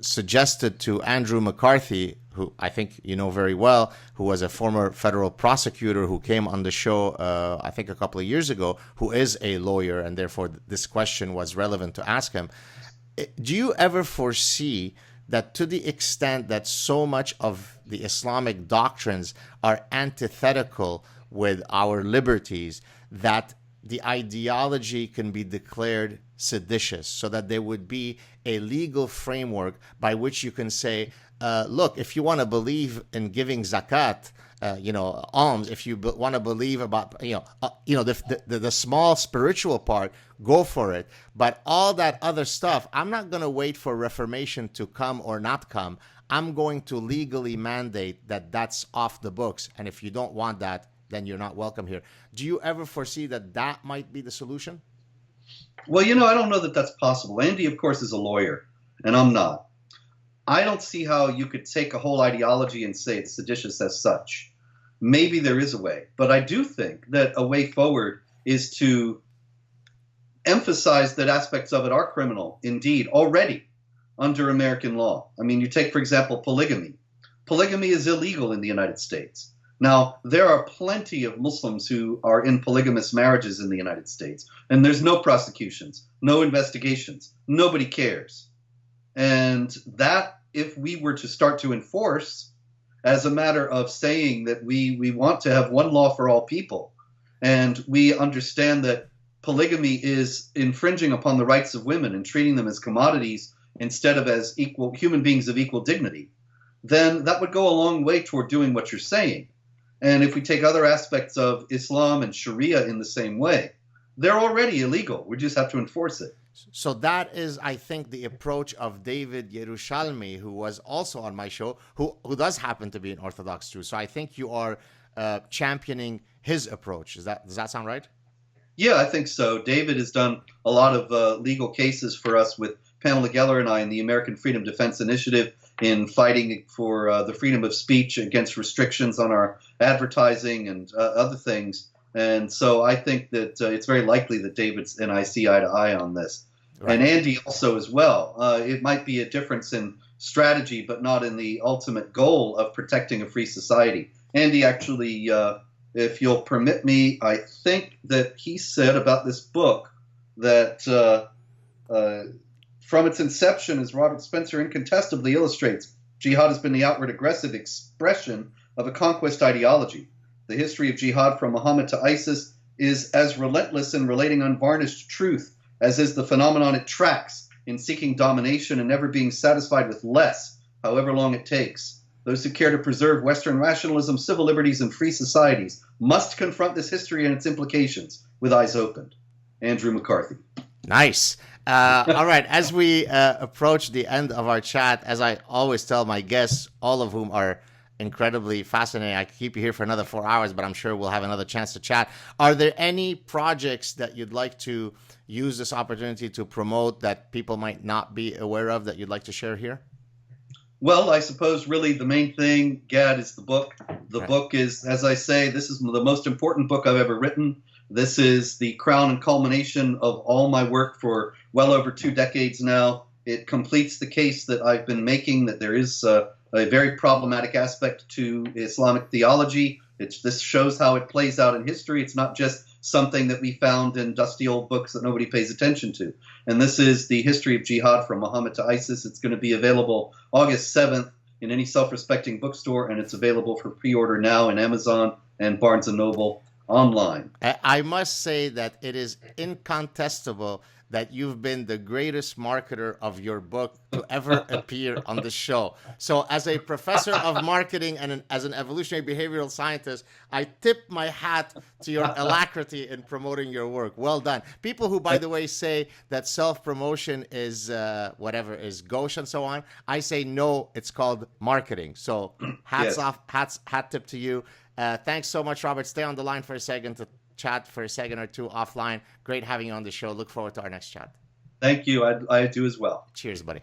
suggested to Andrew McCarthy, who I think you know very well, who was a former federal prosecutor who came on the show, I think a couple of years ago, who is a lawyer, and therefore this question was relevant to ask him. Do you ever foresee that to the extent that so much of the Islamic doctrines are antithetical with our liberties, that the ideology can be declared seditious, so that there would be a legal framework by which you can say, look, if you want to believe in giving zakat, alms, if you want to believe about, the small spiritual part, go for it. But all that other stuff, I'm not going to wait for Reformation to come or not come. I'm going to legally mandate that that's off the books. And if you don't want that, then you're not welcome here. Do you ever foresee that might be the solution? Well, I don't know that that's possible. Andy, of course, is a lawyer, and I'm not. I don't see how you could take a whole ideology and say it's seditious as such. Maybe there is a way, but I do think that a way forward is to emphasize that aspects of it are criminal, indeed, already under American law. I mean, you take, for example, polygamy. Polygamy is illegal in the United States. Now, there are plenty of Muslims who are in polygamous marriages in the United States, and there's no prosecutions, no investigations, nobody cares. And that, if we were to start to enforce as a matter of saying that we want to have one law for all people, and we understand that polygamy is infringing upon the rights of women and treating them as commodities instead of as equal human beings of equal dignity, then that would go a long way toward doing what you're saying. And if we take other aspects of Islam and Sharia in the same way, they're already illegal. We just have to enforce it. So that is, I think, the approach of David Yerushalmi, who was also on my show, who does happen to be an Orthodox Jew. So I think you are championing his approach. Does that sound right? Yeah, I think so. David has done a lot of legal cases for us with Pamela Geller and I in the American Freedom Defense Initiative in fighting for the freedom of speech against restrictions on our advertising and other things. And so I think that it's very likely that David and I see eye to eye on this. Right. And Andy also as well. It might be a difference in strategy, but not in the ultimate goal of protecting a free society. Andy actually, if you'll permit me, I think that he said about this book that from its inception, as Robert Spencer incontestably illustrates, jihad has been the outward aggressive expression of a conquest ideology. The history of jihad from Muhammad to ISIS is as relentless in relating unvarnished truth as is the phenomenon it tracks in seeking domination and never being satisfied with less, however long it takes. Those who care to preserve Western rationalism, civil liberties, and free societies must confront this history and its implications with eyes opened. Andrew McCarthy. Nice. All right. As we approach the end of our chat, as I always tell my guests, all of whom are incredibly fascinating. I could keep you here for another 4 hours, but I'm sure we'll have another chance to chat. Are there any projects that you'd like to use this opportunity to promote that people might not be aware of that you'd like to share here? Well, I suppose really the main thing, Gad, is the book. The Right. book is, as I say, this is the most important book I've ever written. This is the crown and culmination of all my work for well over 2 decades now. It completes the case that I've been making, that there is a very problematic aspect to Islamic theology. This shows how it plays out in history. It's not just something that we found in dusty old books that nobody pays attention to. And this is the History of Jihad from Muhammad to ISIS. It's going to be available August 7th in any self-respecting bookstore, and it's available for pre-order now in Amazon and Barnes & Noble online. I must say that it is incontestable that you've been the greatest marketer of your book to ever appear on the show. So as a professor of marketing and as an evolutionary behavioral scientist, I tip my hat to your alacrity in promoting your work. Well done. People who, by the way, say that self-promotion is whatever is gauche and so on, I say no, it's called marketing. So hats off, hat tip to you. Thanks so much, Robert. Stay on the line for a second to chat for a second or two offline. Great having you on the show. Look forward to our next chat. Thank you. I do as well. Cheers, buddy.